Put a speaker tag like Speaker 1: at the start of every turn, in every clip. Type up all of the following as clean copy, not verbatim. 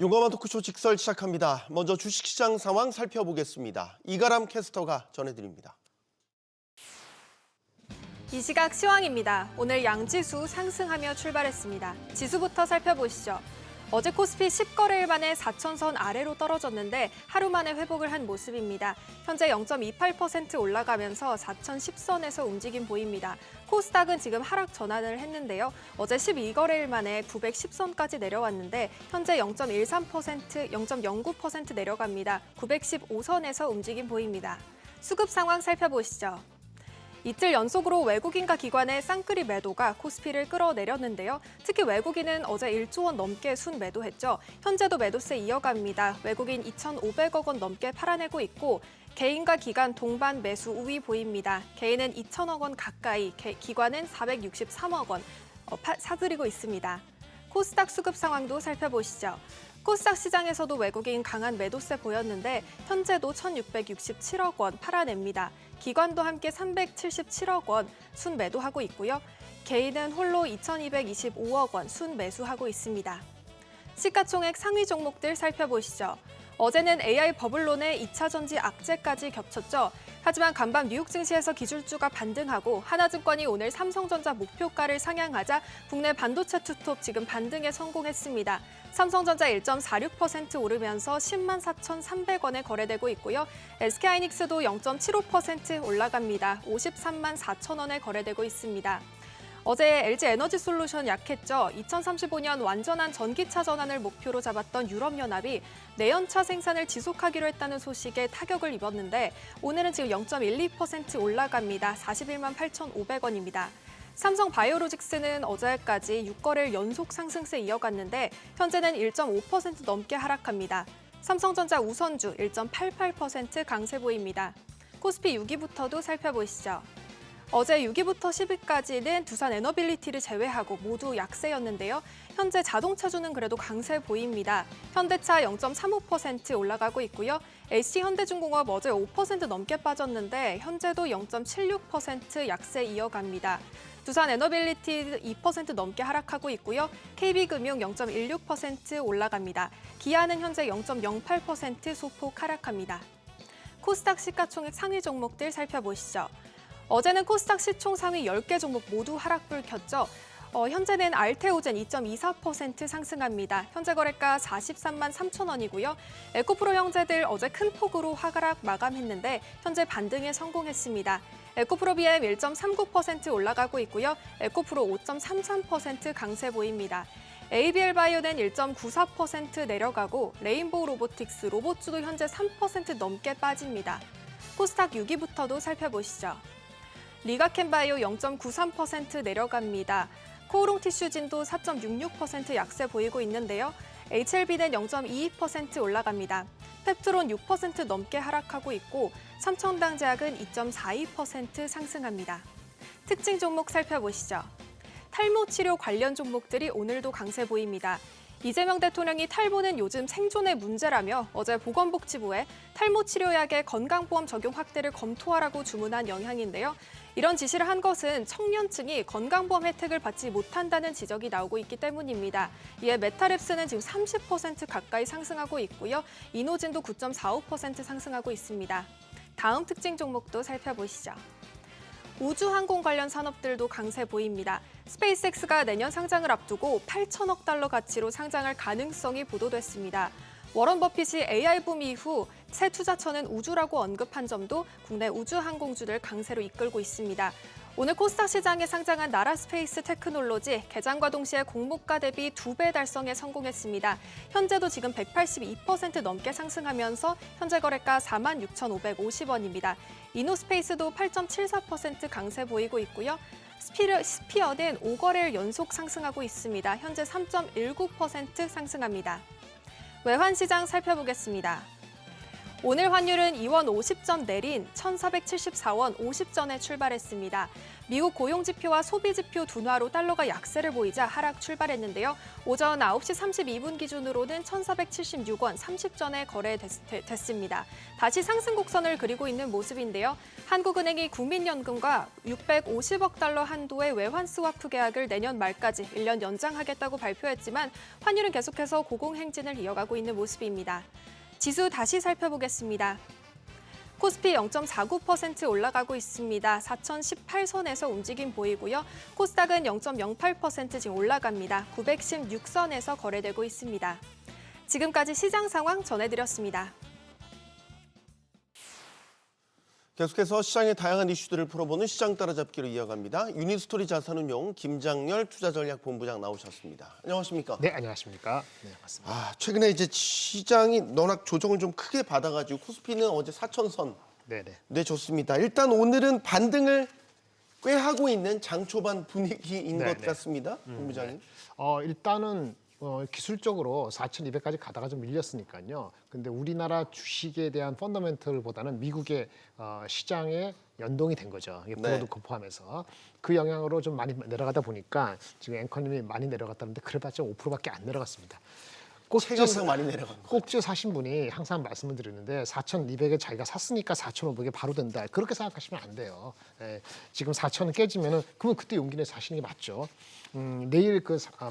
Speaker 1: 용감한 토크쇼 직설 시작합니다. 먼저 주식시장 상황 살펴보겠습니다. 이가람 캐스터가 전해드립니다.
Speaker 2: 이 시각 시황입니다. 오늘 양지수 상승하며 출발했습니다. 지수부터 살펴보시죠. 어제 코스피 10거래일 만에 4천선 아래로 떨어졌는데 하루 만에 회복을 한 모습입니다. 현재 0.28% 올라가면서 4,010선에서 움직임 보입니다. 코스닥은 지금 하락 전환을 했는데요. 어제 12거래일 만에 910선까지 내려왔는데 현재 0.13%, 0.09% 내려갑니다. 915선에서 움직임 보입니다. 수급 상황 살펴보시죠. 이틀 연속으로 외국인과 기관의 쌍끌이 매도가 코스피를 끌어내렸는데요. 특히 외국인은 어제 1조 원 넘게 순매도했죠. 현재도 매도세 이어갑니다. 외국인 2,500억 원 넘게 팔아내고 있고 개인과 기관 동반 매수 우위 보입니다. 개인은 2,000억 원 가까이, 기관은 463억 원 사들이고 있습니다. 코스닥 수급 상황도 살펴보시죠. 코스닥 시장에서도 외국인 강한 매도세 보였는데 현재도 1,667억 원 팔아냅니다. 기관도 함께 377억 원 순매도하고 있고요. 개인은 홀로 2,225억 원 순매수하고 있습니다. 시가총액 상위 종목들 살펴보시죠. 어제는 AI 버블론의 2차 전지 악재까지 겹쳤죠. 하지만 간밤 뉴욕 증시에서 기술주가 반등하고 하나증권이 오늘 삼성전자 목표가를 상향하자 국내 반도체 투톱 지금 반등에 성공했습니다. 삼성전자 1.46% 오르면서 10만 4,300원에 거래되고 있고요. SK하이닉스도 0.75% 올라갑니다. 53만 4천 원에 거래되고 있습니다. 어제 LG에너지솔루션 약했죠. 2035년 완전한 전기차 전환을 목표로 잡았던 유럽연합이 내연차 생산을 지속하기로 했다는 소식에 타격을 입었는데 오늘은 지금 0.12% 올라갑니다. 41만 8,500원입니다. 삼성바이오로직스는 어제까지 6거래일 연속 상승세 이어갔는데 현재는 1.5% 넘게 하락합니다. 삼성전자 우선주 1.88% 강세 보입니다. 코스피 6위부터도 살펴보시죠. 어제 6위부터 10위까지는 두산 에너빌리티를 제외하고 모두 약세였는데요. 현재 자동차주는 그래도 강세 보입니다. 현대차 0.35% 올라가고 있고요. SK현대중공업 어제 5% 넘게 빠졌는데 현재도 0.76% 약세 이어갑니다. 두산 에너빌리티 2% 넘게 하락하고 있고요. KB금융 0.16% 올라갑니다. 기아는 현재 0.08% 소폭 하락합니다. 코스닥 시가총액 상위 종목들 살펴보시죠. 어제는 코스닥 시총 상위 10개 종목 모두 하락불 켰죠. 현재는 알테오젠 2.24% 상승합니다. 현재 거래가 43만 3천 원이고요. 에코프로 형제들 어제 큰 폭으로 하락 마감했는데 현재 반등에 성공했습니다. 에코프로 BM 1.39% 올라가고 있고요. 에코프로 5.33% 강세 보입니다. ABL바이오는 1.94% 내려가고 레인보우 로보틱스 로봇주도 현재 3% 넘게 빠집니다. 코스닥 6위부터도 살펴보시죠. 리가켄바이오 0.93% 내려갑니다. 코오롱 티슈진도 4.66% 약세 보이고 있는데요. HLB는 0.22% 올라갑니다. 펩트론 6% 넘게 하락하고 있고 삼천당제약은 2.42% 상승합니다. 특징 종목 살펴보시죠. 탈모 치료 관련 종목들이 오늘도 강세 보입니다. 이재명 대통령이 탈모는 요즘 생존의 문제라며 어제 보건복지부에 탈모 치료약의 건강보험 적용 확대를 검토하라고 주문한 영향인데요. 이런 지시를 한 것은 청년층이 건강보험 혜택을 받지 못한다는 지적이 나오고 있기 때문입니다. 이에 메타랩스는 지금 30% 가까이 상승하고 있고요. 이노진도 9.45% 상승하고 있습니다. 다음 특징 종목도 살펴보시죠. 우주항공 관련 산업들도 강세 보입니다. 스페이스X가 내년 상장을 앞두고 8천억 달러 가치로 상장할 가능성이 보도됐습니다. 워런 버핏이 AI 붐 이후 새 투자처는 우주라고 언급한 점도 국내 우주항공주를 강세로 이끌고 있습니다. 오늘 코스닥 시장에 상장한 나라스페이스 테크놀로지 개장과 동시에 공모가 대비 2배 달성에 성공했습니다. 현재도 지금 182% 넘게 상승하면서 현재 거래가 46,550원입니다. 이노스페이스도 8.74% 강세 보이고 있고요. 스피어는 5거래일 연속 상승하고 있습니다. 현재 3.19% 상승합니다. 외환시장 살펴보겠습니다. 오늘 환율은 2원 50전 내린 1,474원 50전에 출발했습니다. 미국 고용지표와 소비지표 둔화로 달러가 약세를 보이자 하락 출발했는데요. 오전 9시 32분 기준으로는 1,476원 30전에 거래됐습니다. 다시 상승 곡선을 그리고 있는 모습인데요. 한국은행이 국민연금과 650억 달러 한도의 외환 스와프 계약을 내년 말까지 1년 연장하겠다고 발표했지만 환율은 계속해서 고공행진을 이어가고 있는 모습입니다. 지수 다시 살펴보겠습니다. 코스피 0.49% 올라가고 있습니다. 4,018선에서 움직임 보이고요. 코스닥은 0.08% 지금 올라갑니다. 916선에서 거래되고 있습니다. 지금까지 시장 상황 전해드렸습니다.
Speaker 1: 계속해서 시장의 다양한 이슈들을 풀어보는 시장 따라잡기로 이어갑니다. 유니스토리 자산운용 김장렬 투자전략본부장 나오셨습니다. 안녕하십니까?
Speaker 3: 네, 안녕하십니까? 네, 맞습니다.
Speaker 1: 최근에 이제 시장이 너낙 조정을 좀 크게 받아가지고 코스피는 어제 4,000선
Speaker 3: 네네.
Speaker 1: 내줬습니다. 일단 오늘은 반등을 꽤 하고 있는 장 초반 분위기인
Speaker 3: 네,
Speaker 1: 것
Speaker 3: 네.
Speaker 1: 같습니다. 본부장님.
Speaker 3: 일단은 기술적으로 4,200까지 가다가 좀 밀렸으니까요. 근데 우리나라 주식에 대한 펀더멘털보다는 미국의 시장에 연동이 된 거죠. 이게
Speaker 1: 네.
Speaker 3: 브로드코 포함해서 그 영향으로 좀 많이 내려가다 보니까 지금 앵커님이 많이 내려갔다는데 그래봤자 5%밖에 안 내려갔습니다.
Speaker 1: 체감상 많이 내려간 거.
Speaker 3: 꼭지 사신 분이 항상 말씀을 드리는데 4,200에 자기가 샀으니까 4,500에 바로 된다. 그렇게 생각하시면 안 돼요. 지금 4,000은 깨지면은 그러면 그때 용기 내서 사시는 게 맞죠. 내일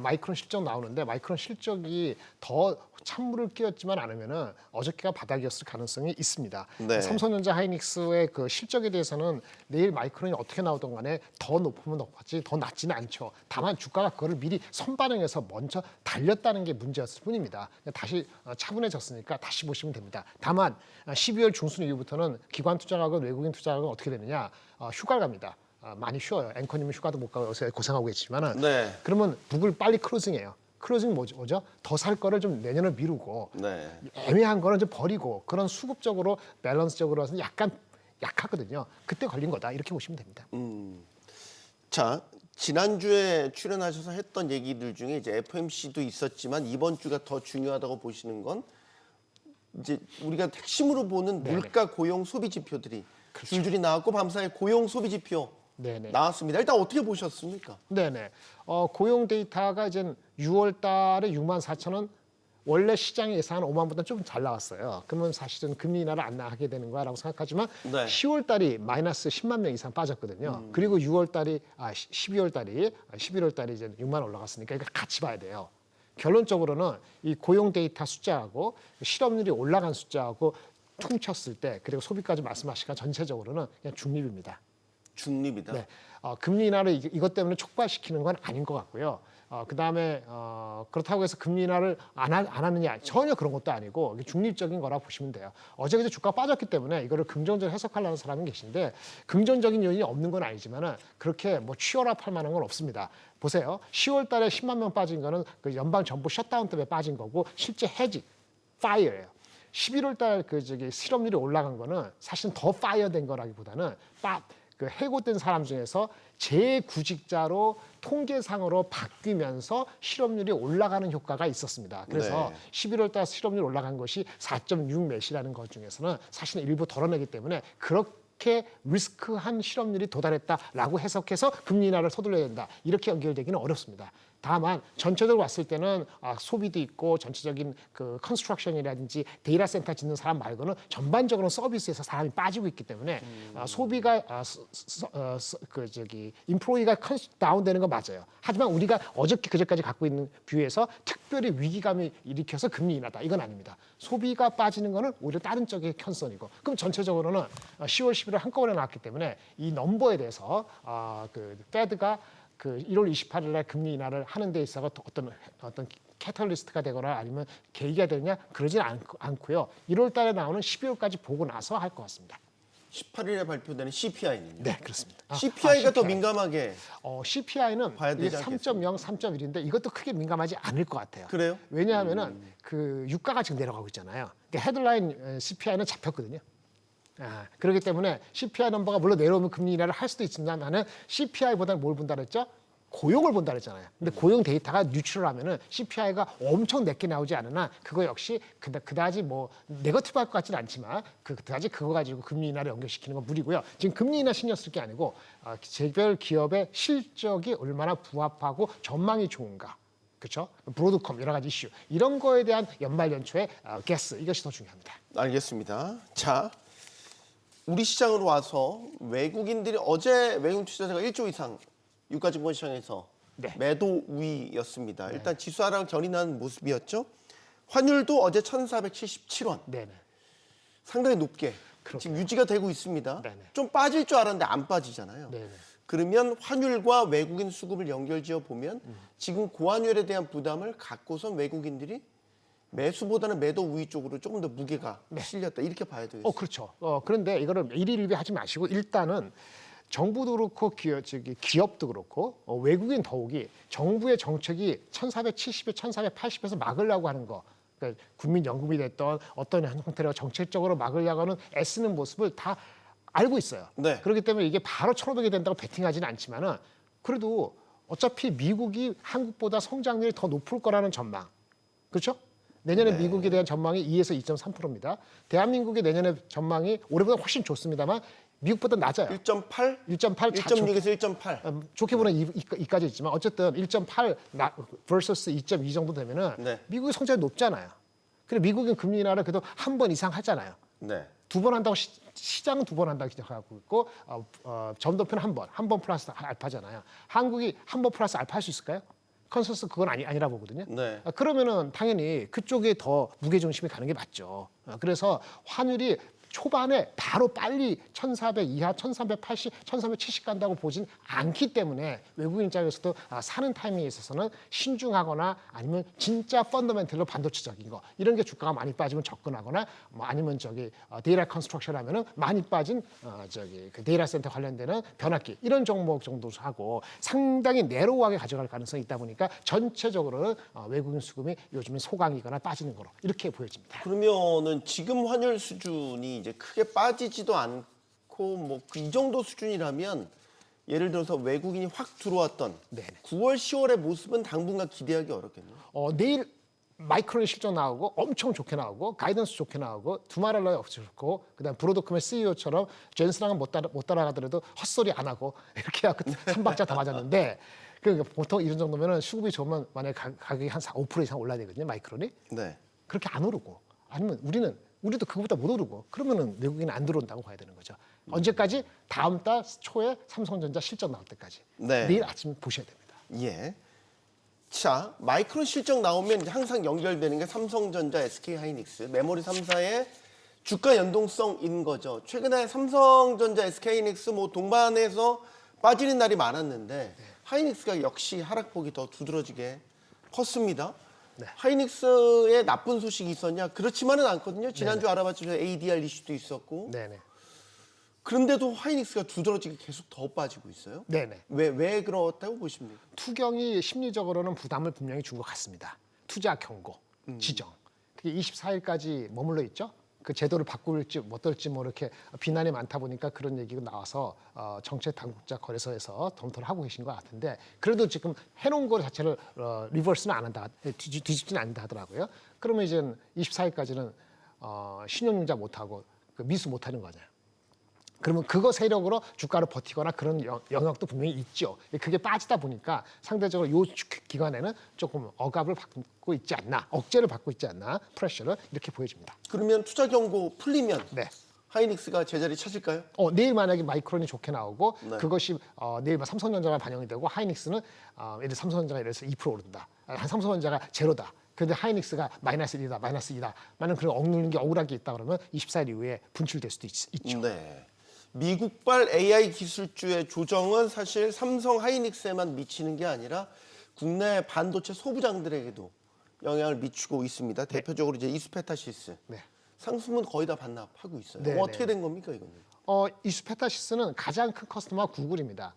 Speaker 3: 마이크론 실적 나오는데 마이크론 실적이 더 찬물을 끼얹지만 않으면은 어저께가 바닥이었을 가능성이 있습니다.
Speaker 1: 네.
Speaker 3: 삼성전자 하이닉스의 그 실적에 대해서는 내일 마이크론이 어떻게 나오던 간에 더 높으면 높았지 더 낮지는 않죠. 다만 주가가 그거를 미리 선반영해서 먼저 달렸다는 게 문제였을 뿐입니다. 다시 차분해졌으니까 다시 보시면 됩니다. 다만 12월 중순 이후부터는 기관 투자가건 외국인 투자가건 어떻게 되느냐 휴가를 갑니다. 많이 쉬어요. 앵커님은 휴가도 못 가고 요새 고생하고 계시지만은
Speaker 1: 네.
Speaker 3: 그러면 북을 빨리 클로징해요. 클로징 뭐죠? 더 살 거를 좀 내년을 미루고
Speaker 1: 네.
Speaker 3: 애매한 거는 좀 버리고 그런 수급적으로 밸런스적으로는 약간 약하거든요. 그때 걸린 거다 이렇게 보시면 됩니다.
Speaker 1: 자, 지난주에 출연하셔서 했던 얘기들 중에 이제 FMC도 있었지만 이번 주가 더 중요하다고 보시는 건 이제 우리가 핵심으로 보는
Speaker 3: 네네.
Speaker 1: 물가 고용 소비 지표들이
Speaker 3: 그렇죠.
Speaker 1: 줄줄이 나왔고 밤사이 고용 소비 지표
Speaker 3: 네네.
Speaker 1: 나왔습니다. 일단 어떻게 보셨습니까?
Speaker 3: 네네. 고용 데이터가 이제 6월 달에 64,000원 원래 시장 예상은 5만보다 좀 잘 나왔어요. 그러면 사실은 금리 인하를 안 하게 되는 거라고 생각하지만
Speaker 1: 네.
Speaker 3: 10월 달이 마이너스 10만 명 이상 빠졌거든요. 그리고 6월 달이 12월 달이 11월 달이 이제 6만 올라갔으니까 이거 같이 봐야 돼요. 결론적으로는 이 고용 데이터 숫자하고 실업률이 올라간 숫자하고 퉁쳤을 때 그리고 소비까지 말씀하시니까 전체적으로는 그냥 중립입니다.
Speaker 1: 중립이다.
Speaker 3: 네, 금리 인하를 이것 때문에 촉발시키는 건 아닌 것 같고요. 그다음에 그렇다고 해서 금리 인하를 안 하느냐 전혀 그런 것도 아니고 이게 중립적인 거라 보시면 돼요. 어제 그제 주가 빠졌기 때문에 이거를 긍정적으로 해석하려는 사람이 계신데 긍정적인 요인이 없는 건 아니지만은 그렇게 뭐 치열합할 만한 건 없습니다. 보세요. 10월 달에 10만 명 빠진 거는 그 연방 정부 셧다운 때문에 빠진 거고 실제 해지 파이어예요. 11월 달 실업률이 올라간 거는 사실은 더 파이어된 거라기보다는 그 해고된 사람 중에서 재구직자로 통계상으로 바뀌면서 실업률이 올라가는 효과가 있었습니다. 그래서
Speaker 1: 네.
Speaker 3: 11월 달 실업률 올라간 것이 4.6 몇이라는 것 중에서는 사실은 일부 덜어내기 때문에 그렇게 리스크한 실업률이 도달했다라고 해석해서 금리 인하를 서둘러야 된다. 이렇게 연결되기는 어렵습니다. 다만 전체적으로 봤을 때는 소비도 있고 전체적인 그 컨스트럭션이라든지 데이터 센터 짓는 사람 말고는 전반적으로 서비스에서 사람이 빠지고 있기 때문에 소비가 인프로이가 다운되는 건 맞아요. 하지만 우리가 어저께 그제까지 갖고 있는 뷰에서 특별히 위기감이 일으켜서 금리 인하다 이건 아닙니다. 소비가 빠지는 거는 오히려 다른 쪽의 컨선이고 그럼 전체적으로는 10월 11월 한꺼번에 나왔기 때문에 이 넘버에 대해서 페드가 1월 28일 날 금리 인하를 하는 데 있어서 어떤 캐탈리스트가 되거나 아니면 계기가 되느냐 그러진 않고요. 1월 달에 나오는 12월까지 보고 나서 할 것 같습니다.
Speaker 1: 18일에 발표되는 CPI는요?
Speaker 3: 네, 그렇습니다.
Speaker 1: CPI가 더
Speaker 3: CPI.
Speaker 1: 민감하게
Speaker 3: CPI는
Speaker 1: 봐야 되지
Speaker 3: 3.0, 3.1인데 이것도 크게 민감하지 않을 것 같아요.
Speaker 1: 그래요?
Speaker 3: 왜냐하면은 그 유가가 지금 내려가고 있잖아요. 그러니까 헤드라인 CPI는 잡혔거든요. 그렇기 때문에 CPI 넘버가 물론 내려오면 금리 인하를 할 수도 있지만은 CPI보다는 뭘 본다 그랬죠? 고용을 본다 그랬잖아요. 근데 고용 데이터가 뉴트럴하면은 CPI가 엄청 낮게 나오지 않으나 그거 역시 그다지 뭐 네거티브할 것 같지는 않지만 그다지 그거 가지고 금리 인하를 연결시키는 건 무리고요. 지금 금리 인하 신경 쓸 게 아니고 개별 기업의 실적이 얼마나 부합하고 전망이 좋은가. 그렇죠? 브로드컴 여러 가지 이슈 이런 거에 대한 연말 연초의 게스 이것이 더 중요합니다.
Speaker 1: 알겠습니다. 자, 우리 시장으로 와서 외국인들이 어제 외국인 투자자가 1조 이상 유가증권 시장에서
Speaker 3: 네.
Speaker 1: 매도 우위였습니다. 일단 지수 하락 견인하는 모습이었죠. 환율도 어제 1,477원.
Speaker 3: 네네.
Speaker 1: 상당히 높게
Speaker 3: 그렇군요.
Speaker 1: 지금 유지가 되고 있습니다.
Speaker 3: 네네.
Speaker 1: 좀 빠질 줄 알았는데 안 빠지잖아요.
Speaker 3: 네네.
Speaker 1: 그러면 환율과 외국인 수급을 연결지어 보면 지금 고환율에 대한 부담을 갖고선 외국인들이 매수보다는 매도 우위 쪽으로 조금 더 무게가 실렸다 이렇게 봐야 되겠어요.
Speaker 3: 그렇죠. 그런데 이거를 일일비하지 마시고 일단은 정부도 그렇고 기업도 그렇고 외국인 더욱이 정부의 정책이 1470에 1480에서 막으려고 하는 거. 그러니까 국민연금이 됐던 어떤 형태로 정책적으로 막으려고 하는 애쓰는 모습을 다 알고 있어요.
Speaker 1: 네.
Speaker 3: 그렇기 때문에 이게 바로 1,500이 된다고 베팅하지는 않지만은 그래도 어차피 미국이 한국보다 성장률이 더 높을 거라는 전망. 그렇죠? 내년에
Speaker 1: 네.
Speaker 3: 미국에 대한 전망이 2에서 2.3%입니다. 대한민국의 내년에 전망이 올해보다 훨씬 좋습니다만 미국보다 낮아요.
Speaker 1: 1.8,
Speaker 3: 1.8
Speaker 1: 1.6에서 1.8.
Speaker 3: 좋게 보면 2까지 있지만 어쨌든 1.8 vs 2.2 정도 되면은
Speaker 1: 네.
Speaker 3: 미국의 성장이 높잖아요. 그리고 미국은 금리 인하를 그래도 한 번 이상 하잖아요.
Speaker 1: 네.
Speaker 3: 2번 한다고 시장은 2번 한다고 기억하고 있고 점도표는 한 번 플러스 알파잖아요. 한국이 한 번 플러스 알파 할 수 있을까요? 컨센서스 그건 아니라 보거든요.
Speaker 1: 네.
Speaker 3: 그러면은 당연히 그쪽에 더 무게 중심이 가는 게 맞죠. 그래서 환율이 초반에 바로 빨리 1,400 이하, 1,380, 1,370 간다고 보진 않기 때문에 외국인 입장에서도 사는 타이밍에 있어서는 신중하거나 아니면 진짜 펀더멘털로 반도체적인 거 이런 게 주가가 많이 빠지면 접근하거나 뭐 아니면 데이터 컨스트럭션 하면은 많이 빠진 그 데이터 센터 관련되는 변압기 이런 종목 정도 하고 상당히 내로우하게 가져갈 가능성이 있다 보니까 전체적으로는 외국인 수급이 요즘에 소강이거나 빠지는 거로 이렇게 보여집니다.
Speaker 1: 그러면은 지금 환율 수준이 이제 크게 빠지지도 않고 뭐 이 정도 수준이라면 예를 들어서 외국인이 확 들어왔던
Speaker 3: 네네.
Speaker 1: 9월, 10월의 모습은 당분간 기대하기 어렵겠네요.
Speaker 3: 내일 마이크론의 실적 나오고 엄청 좋게 나오고 가이던스 좋게 나오고 두마랄라의 업체 좋고 그다음 브로드컴의 CEO처럼 젠슨랑은 못 따라가더라도 헛소리 안 하고 이렇게 해서 3박자 다 맞았는데 그러니까 보통 이런 정도면은 수급이 좋으면 만약에 가격이 한 5% 이상 올라야 되거든요 마이크론이
Speaker 1: 네.
Speaker 3: 그렇게 안 오르고 아니면 우리도 그거보다 못 오르고 그러면은 외국인은 안 들어온다고 봐야 되는 거죠. 언제까지? 다음 달 초에 삼성전자 실적 나올 때까지.
Speaker 1: 네.
Speaker 3: 내일 아침 보셔야 됩니다.
Speaker 1: 예. 자, 마이크론 실적 나오면 이제 항상 연결되는 게 삼성전자, SK하이닉스, 메모리 3사의 주가 연동성인 거죠. 최근에 삼성전자, SK하이닉스 뭐 동반해서 빠지는 날이 많았는데 하이닉스가 역시 하락폭이 더 두드러지게 컸습니다.
Speaker 3: 네.
Speaker 1: 하이닉스에 나쁜 소식이 있었냐? 그렇지만은 않거든요. 지난주 알아봤지만 ADR 이슈도 있었고.
Speaker 3: 네네.
Speaker 1: 그런데도 하이닉스가 두드러지게 계속 더 빠지고 있어요.
Speaker 3: 네네.
Speaker 1: 왜 그렇다고 보십니까?
Speaker 3: 투경이 심리적으로는 부담을 분명히 준 것 같습니다. 투자 경고, 지정. 그게 24일까지 머물러 있죠. 그 제도를 바꿀지 어떨지 뭐 이렇게 비난이 많다 보니까 그런 얘기가 나와서 정책 당국자 거래소에서 검토를 하고 계신 것 같은데 그래도 지금 해놓은 거 자체를 리버스는 안 한다, 뒤집지는 않는다 하더라고요. 그러면 이제 24일까지는 신용융자 못하고 그 미수 못하는 거잖아요. 그러면 그거 세력으로 주가를 버티거나 그런 영역도 분명히 있죠. 그게 빠지다 보니까 상대적으로 이 기간에는 조금 억압을 받고 있지 않나, 억제를 받고 있지 않나, 프레셔를 이렇게 보여집니다.
Speaker 1: 그러면 투자 경고 풀리면
Speaker 3: 네.
Speaker 1: 하이닉스가 제자리 찾을까요?
Speaker 3: 내일 만약에 마이크론이 좋게 나오고
Speaker 1: 네.
Speaker 3: 그것이 내일 삼성전자가 반영이 되고 하이닉스는 예를 들어 삼성전자가 예를 들어서 2% 오른다. 삼성전자가 제로다. 근데 하이닉스가 마이너스 1이다, 마이너스 2다. 만약 그런 억누르는 게 억울한 게 있다 그러면 24일 이후에 분출될 수도 있죠.
Speaker 1: 네. 미국발 AI 기술주의 조정은 사실 삼성 하이닉스에만 미치는 게 아니라 국내 반도체 소부장들에게도 영향을 미치고 있습니다. 대표적으로 이제 이스페타시스.
Speaker 3: 네.
Speaker 1: 상승은 거의 다 반납하고 있어요.
Speaker 3: 네,
Speaker 1: 어떻게 된 겁니까 이거는?
Speaker 3: 이스페타시스는 가장 큰 커스터머가 구글입니다.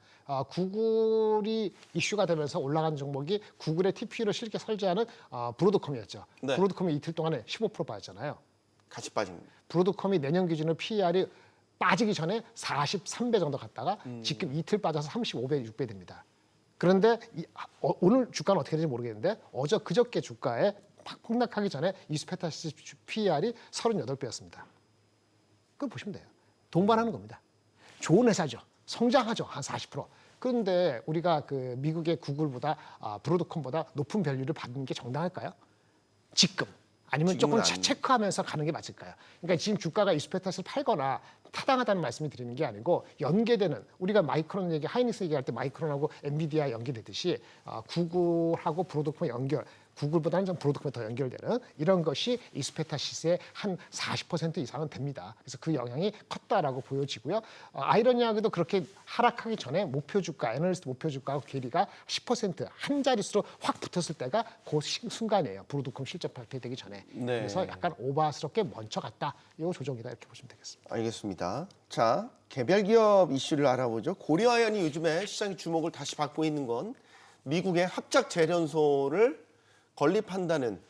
Speaker 3: 구글이 이슈가 되면서 올라간 종목이 구글의 TPU를 실게 설계하는 브로드컴이었죠.
Speaker 1: 네.
Speaker 3: 브로드컴이 이틀 동안에 15% 빠졌잖아요.
Speaker 1: 같이 빠집니다.
Speaker 3: 브로드컴이 내년 기준으로 PER이 빠지기 전에 43배 정도 갔다가 지금 이틀 빠져서 35배, 6배 됩니다. 그런데 오늘 주가는 어떻게 되는지 모르겠는데 그저께 주가에 팍 폭락하기 전에 이스페타시스 PER이 38배였습니다. 그걸 보시면 돼요. 동반하는 겁니다. 좋은 회사죠. 성장하죠. 한 40%. 그런데 우리가 그 미국의 구글보다 브로드컴보다 높은 밸류를 받는 게 정당할까요? 지금. 아니면 조금
Speaker 1: 지금은 아닙니다.
Speaker 3: 체크하면서 가는 게 맞을까요? 그러니까 지금 주가가 이스페타스를 팔거나 타당하다는 말씀을 드리는 게 아니고 연계되는 우리가 마이크론 얘기, 하이닉스 얘기할 때 마이크론하고 엔비디아 연계되듯이 구글하고 브로드컴 연결, 구글보다는 좀 브로드컴에 더 연결되는 이런 것이 이스페타시스의 한 40% 이상은 됩니다. 그래서 그 영향이 컸다라고 보여지고요. 아이러니하게도 그렇게 하락하기 전에 목표 주가, 애널리스트 목표 주가하고 괴리가 10%한 자릿수로 확 붙었을 때가 그 순간이에요. 브로드컴 실적 발표되기 전에.
Speaker 1: 네.
Speaker 3: 그래서 약간 오버스럽게 멈춰갔다. 이 조정이다 이렇게 보시면 되겠습니다.
Speaker 1: 알겠습니다. 자, 개별 기업 이슈를 알아보죠. 고려아연이 요즘에 시장의 주목을 다시 받고 있는 건 미국의 합작 재련소를 건립한다는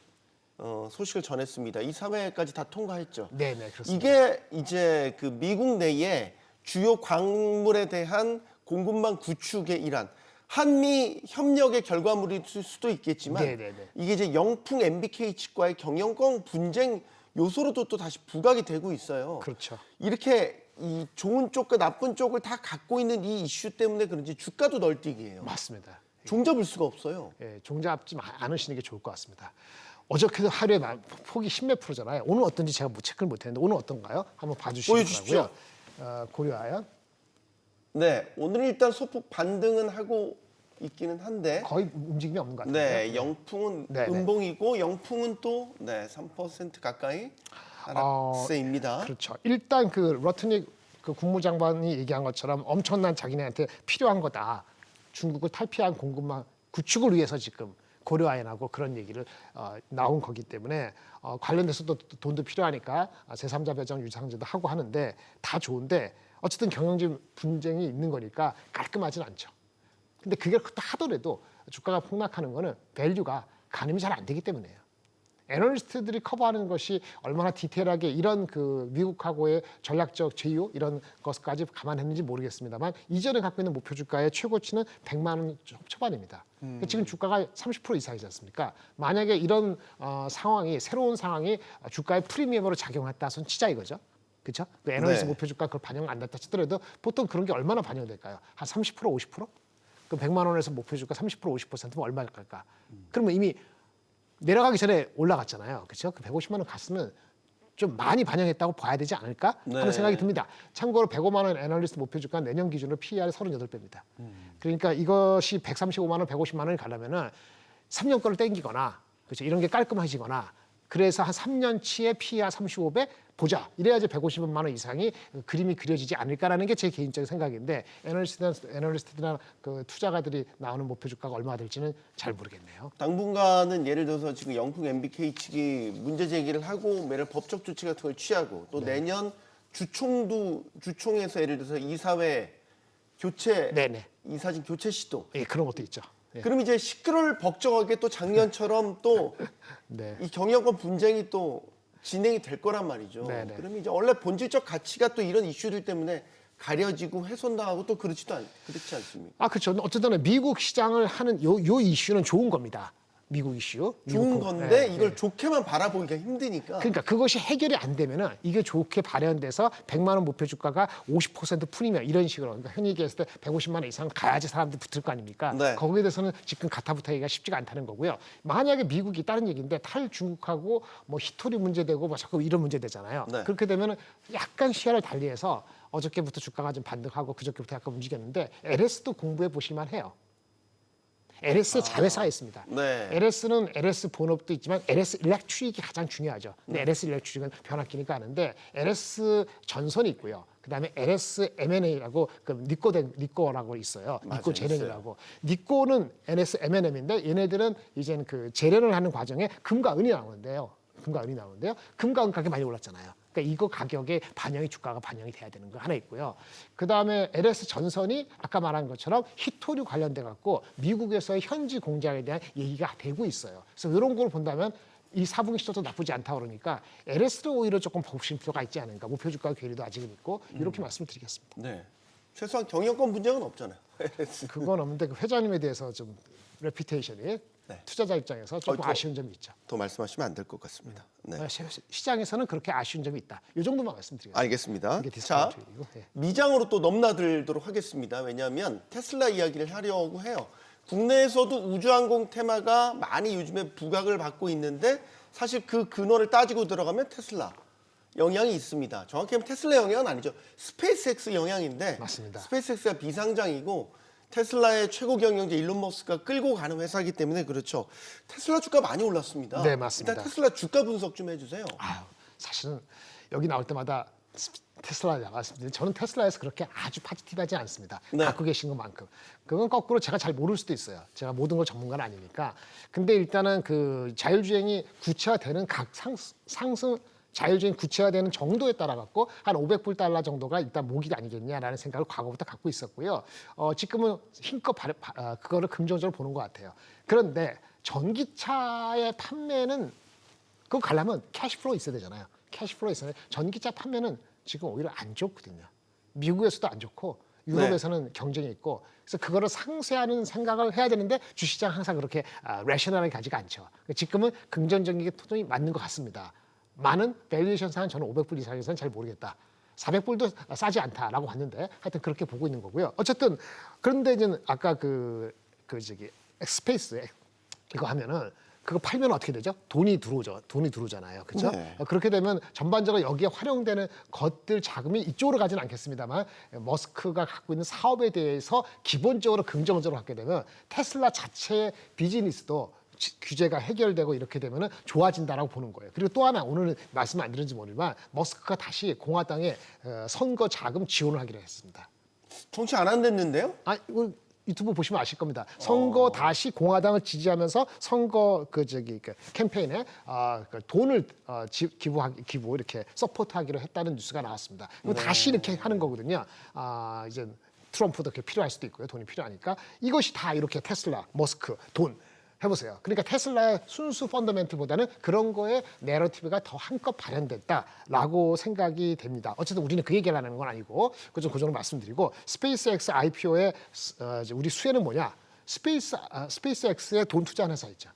Speaker 1: 소식을 전했습니다. 이 사회까지 다 통과했죠.
Speaker 3: 네, 그렇습니다.
Speaker 1: 이게 이제 그 미국 내에 주요 광물에 대한 공급망 구축의 일환, 한미 협력의 결과물일 수도 있겠지만
Speaker 3: 네.
Speaker 1: 이게 이제 영풍 MBK칩과의 경영권 분쟁 요소로도 또 다시 부각이 되고 있어요.
Speaker 3: 그렇죠.
Speaker 1: 이렇게 이 좋은 쪽과 나쁜 쪽을 다 갖고 있는 이 이슈 때문에 그런지 주가도 널뛰기예요.
Speaker 3: 맞습니다.
Speaker 1: 종잡을 수가 없어요.
Speaker 3: 종잡지 않으시는 게 좋을 것 같습니다. 어저께도 하루에 폭이 10몇 프로잖아요. 오늘 어떤지 제가 체크를 못했는데 오늘 어떤가요? 한번 봐주시기
Speaker 1: 보여주십시오.
Speaker 3: 바라고요. 고려아연
Speaker 1: 네, 오늘 일단 소폭 반등은 하고 있기는 한데
Speaker 3: 거의 움직임이 없는 것 같아요.
Speaker 1: 네, 영풍은
Speaker 3: 네.
Speaker 1: 음봉이고 영풍은 또 3% 가까이 하락세입니다.
Speaker 3: 그렇죠. 일단 그 러트닉 그 국무장관이 얘기한 것처럼 엄청난 자기네한테 필요한 거다. 중국을 탈피한 공급망 구축을 위해서 지금 고려아연하고 그런 얘기를 나온 거기 때문에 관련돼서도 돈도 필요하니까 제3자 배정 유상제도 하고 하는데 다 좋은데 어쨌든 경영진 분쟁이 있는 거니까 깔끔하진 않죠. 근데 그게 그렇다 하더라도 주가가 폭락하는 거는 밸류가 가늠이 잘 안 되기 때문이에요. 애널리스트들이 커버하는 것이 얼마나 디테일하게 이런 그 미국하고의 전략적 제휴 이런 것까지 감안했는지 모르겠습니다만 이전에 갖고 있는 목표 주가의 최고치는 100만 원 초반입니다. 지금 주가가 30% 이상이지 않습니까? 만약에 이런 상황이 새로운 상황이 주가의 프리미엄으로 작용했다 손 치자 이거죠. 그렇죠? 그 애널리스트
Speaker 1: 네.
Speaker 3: 목표 주가 그걸 반영 안 됐다 치더라도 보통 그런 게 얼마나 반영될까요? 한 30% 50%? 그럼 100만 원에서 목표 주가 30% 50%면 얼마일까? 그러면 이미 내려가기 전에 올라갔잖아요. 그렇죠? 그 150만 원 갔으면 좀 많이 반영했다고 봐야 되지 않을까 하는
Speaker 1: 네.
Speaker 3: 생각이 듭니다. 참고로 105만 원 애널리스트 목표 주가 내년 기준으로 PER 38배입니다. 그러니까 이것이 135만 원, 150만 원이 가려면은 3년 거를 땡기거나 그렇죠? 이런 게 깔끔해지거나 그래서 한 3년치의 PER 35배 보자. 이래야지 150만 원 이상이 그림이 그려지지 않을까라는 게 제 개인적인 생각인데 애널리스트들이나 그 투자가들이 나오는 목표 주가가 얼마나 될지는 잘 모르겠네요.
Speaker 1: 당분간은 예를 들어서 지금 영풍 MBK 측이 문제 제기를 하고 매일 법적 조치 같은 걸 취하고 또 내년 주총에서 예를 들어서 이사회 교체
Speaker 3: 네네.
Speaker 1: 이사진 교체 시도
Speaker 3: 예, 그런 것도 있죠. 예.
Speaker 1: 그럼 이제 시끌벅적하게 또 작년처럼 또 이
Speaker 3: 네.
Speaker 1: 경영권 분쟁이 또 진행이 될 거란 말이죠.
Speaker 3: 네네.
Speaker 1: 그러면 이제 원래 본질적 가치가 또 이런 이슈들 때문에 가려지고 훼손당하고 또 그렇지 않습니까?
Speaker 3: 그렇죠. 어쨌든 미국 시장을 하는 요 이슈는 좋은 겁니다. 미국 이슈.
Speaker 1: 좋은
Speaker 3: 미국
Speaker 1: 건데
Speaker 3: 네,
Speaker 1: 이걸
Speaker 3: 네.
Speaker 1: 좋게만 바라보기가 힘드니까.
Speaker 3: 그러니까 그것이 해결이 안 되면은 이게 좋게 발현돼서 100만 원 목표 주가가 50% 프리미엄 이런 식으로 그러니까 흔히 얘기했을 때 150만 원 이상 가야지 사람들이 붙을 거 아닙니까?
Speaker 1: 네.
Speaker 3: 거기에 대해서는 지금 가타부타기가 쉽지가 않다는 거고요. 만약에 미국이 다른 얘기인데 탈중국하고 뭐 히토리 문제되고 뭐 자꾸 이런 문제 되잖아요.
Speaker 1: 네.
Speaker 3: 그렇게 되면은 약간 시야를 달리해서 어저께부터 주가가 좀 반등하고 그저께부터 약간 움직였는데 LS도 공부해 보실만 해요. LS 자회사가 있습니다.
Speaker 1: 네.
Speaker 3: LS는 LS 본업도 있지만 LS 일렉트릭이 가장 중요하죠. 근데 LS 일렉트릭은 변압기니까 아는데 LS 전선이 있고요. 그다음에 LS M&A라고 그 니코라고 있어요.
Speaker 1: 맞아요,
Speaker 3: 니코 제련이라고. 니코는 LS M&M인데 얘네들은 이제는 그 제련을 하는 과정에 금과 은이 나오는데요. 금과 은 가격이 많이 올랐잖아요. 그러니까 이거 가격에 주가가 반영이 돼야 되는 거 하나 있고요. 그다음에 LS 전선이 아까 말한 것처럼 히토류 관련돼 갖고 미국에서의 현지 공장에 대한 얘기가 되고 있어요. 그래서 이런 걸 본다면 이 4분기 실적도 나쁘지 않다 그러니까 LS도 오히려 조금 보실 필요가 있지 않은가. 목표 주가 괴리도 아직은 있고 이렇게 말씀을 드리겠습니다.
Speaker 1: 네. 최소한 경영권 분쟁은 없잖아요.
Speaker 3: 그건 없는데 그 회장님에 대해서 좀 레피테이션이
Speaker 1: 네.
Speaker 3: 투자자 입장에서 조금
Speaker 1: 더-
Speaker 3: 아쉬운 점이 있죠.
Speaker 1: 더 말씀하시면 안 될 것 같습니다. 네.
Speaker 3: 시장에서는 그렇게 아쉬운 점이 있다. 이 정도만 말씀드리겠습니다.
Speaker 1: 알겠습니다.
Speaker 3: 이게
Speaker 1: 자,
Speaker 3: 디스카운트이고. 예.
Speaker 1: 미장으로 또 넘나들도록 하겠습니다. 왜냐하면 테슬라 이야기를 하려고 해요. 국내에서도 우주항공 테마가 많이 요즘에 부각을 받고 있는데 사실 그 근원을 따지고 들어가면 테슬라 영향이 있습니다. 정확히 하면 테슬라 영향은 아니죠. 스페이스X 영향인데
Speaker 3: 맞습니다.
Speaker 1: 스페이스X가 비상장이고 테슬라의 최고 경영자 일론 머스크가 끌고 가는 회사이기 때문에 그렇죠. 테슬라 주가 많이 올랐습니다.
Speaker 3: 네, 맞습니다.
Speaker 1: 일단 테슬라 주가 분석 좀 해주세요.
Speaker 3: 아유, 사실은 여기 나올 때마다 테슬라 나왔습니다. 저는 테슬라에서 그렇게 아주 파지티브하지 않습니다.
Speaker 1: 네.
Speaker 3: 갖고 계신 것만큼. 그건 거꾸로 제가 잘 모를 수도 있어요. 제가 모든 걸 전문가는 아니니까. 근데 일단은 그 자율주행이 구체화되는 각 상승 자율주행 구체화되는 정도에 따라 갖고 한 500불 달러 정도가 일단 목이 아니겠냐라는 생각을 과거부터 갖고 있었고요. 지금은 힘껏 그거를 긍정적으로 보는 것 같아요. 그런데 전기차의 판매는 그거 가려면 캐시플로우 있어야 되잖아요. 캐시플로우 있어야 돼. 전기차 판매는 지금 오히려 안 좋거든요. 미국에서도 안 좋고 유럽에서는 경쟁이 있고 그래서 그거를 상쇄하는 생각을 해야 되는데 주시장 항상 그렇게 레셔널하게 가지가 않죠. 지금은 긍정적인 게 토종이 맞는 것 같습니다. 많은 밸류에이션상은 저는 500불 이상에서는 잘 모르겠다. 400불도 싸지 않다라고 봤는데 하여튼 그렇게 보고 있는 거고요. 어쨌든 그런데 이제 아까 스페이스 이거 하면은 그거 팔면 어떻게 되죠? 돈이 들어오죠. 돈이 들어오잖아요. 그렇죠?
Speaker 1: 네.
Speaker 3: 그렇게 되면 전반적으로 여기에 활용되는 것들 자금이 이쪽으로 가지는 않겠습니다만 머스크가 갖고 있는 사업에 대해서 기본적으로 긍정적으로 갖게 되면 테슬라 자체의 비즈니스도 규제가 해결되고 이렇게 되면 좋아진다라고 보는 거예요. 그리고 또 하나 오늘은 말씀 안 드렸는지 모르지만 머스크가 다시 공화당에 선거 자금 지원을 하기로 했습니다.
Speaker 1: 정치 안 한댔는데요?
Speaker 3: 이거 유튜브 보시면 아실 겁니다. 선거 다시 공화당을 지지하면서 선거 캠페인에 돈을 기부 이렇게 서포트하기로 했다는 뉴스가 나왔습니다. 이거 다시 이렇게 하는 거거든요. 이제 트럼프도 이렇게 필요할 수도 있고요. 돈이 필요하니까 이것이 다 이렇게 테슬라, 머스크, 돈 해보세요. 그러니까 테슬라의 순수 펀더멘틀보다는 그런 거에 내러티브가 더 한껏 발현됐다라고 생각이 됩니다. 어쨌든 우리는 그 얘기를 하는 건 아니고 그 정도 말씀드리고 스페이스X IPO의 우리 수혜는 뭐냐? 스페이스X에 돈 투자하는 회사 있죠.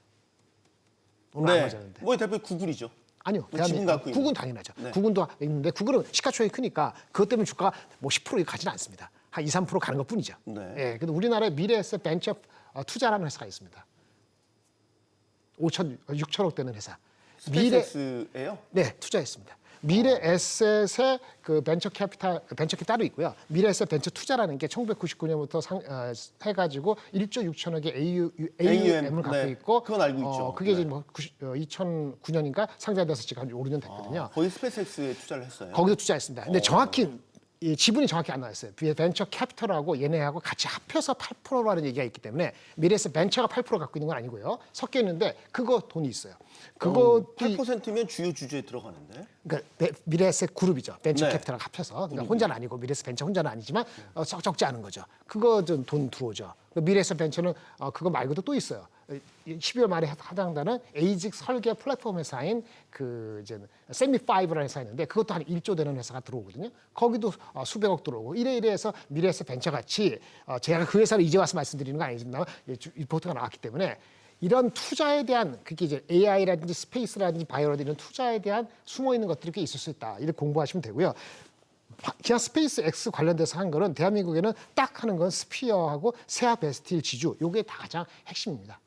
Speaker 3: 오늘 안 맞았는데.
Speaker 1: 뭐 대표 구글이죠.
Speaker 3: 아니요.
Speaker 1: 뭐 지분 갖고 있는.
Speaker 3: 구글은 당연하죠.
Speaker 1: 네.
Speaker 3: 구글도 있는데 구글은 시가총액이 크니까 그것 때문에 주가가 뭐 10% 가지는 않습니다. 한 2, 3% 가는 것뿐이죠.
Speaker 1: 네.
Speaker 3: 예, 근데 우리나라에 미래에셋 벤처 투자라는 회사가 있습니다. 6천억 되는 회사.
Speaker 1: 스페이스X예요?
Speaker 3: 네, 투자했습니다. 미래에셋의 그 벤처 캐피탈 따로 있고요. 미래에셋 벤처 투자라는 게 1999년부터 해가지고 1조 6천억의 AUM을 갖고
Speaker 1: 네,
Speaker 3: 있고,
Speaker 1: 그건 알고 있죠.
Speaker 3: 그게 이제
Speaker 1: 네.
Speaker 3: 뭐 2009년인가 상장돼서 지금 한 5, 6년 됐거든요.
Speaker 1: 거의 스페이스X에 투자를 했어요.
Speaker 3: 거기도 투자했습니다. 근데 정확히 이 지분이 정확히 안 나왔어요. 벤처 캐피털하고 얘네하고 같이 합해서 8%라는 얘기가 있기 때문에 미래에셋 벤처가 8% 갖고 있는 건 아니고요. 섞여 있는데 그거 돈이 있어요. 그것도
Speaker 1: 8%면 주요 주주에 들어가는데.
Speaker 3: 그러니까 미래에셋 그룹이죠. 벤처
Speaker 1: 네.
Speaker 3: 캐피탈하고 합쳐서 그러니까 혼자는 아니고 미래에셋 벤처 혼자는 아니지만 썩 적지 않은 거죠. 그거 좀 돈 들어오죠. 미래에셋 벤처는 그거 말고도 또 있어요. 12월 말에 하당다는 에이직 설계 플랫폼 회사인 그 이제 세미5라는 회사가 있는데 그것도 한 1조 되는 회사가 들어오거든요. 거기도 수백억 들어오고 이래서 미래에셋 벤처 같이 제가 그 회사를 이제 와서 말씀드리는 건 아니지만 리포트가 나왔기 때문에 이런 투자에 대한 그게 이제 AI라든지 스페이스라든지 바이오라든지 이런 투자에 대한 숨어 있는 것들이 꽤 있을 수 있다. 이렇게 공부하시면 되고요. 그냥 스페이스X 관련돼서 한 거는 대한민국에는 딱 하는 건 스피어하고 세아 베스틸 지주 요게 다 가장 핵심입니다.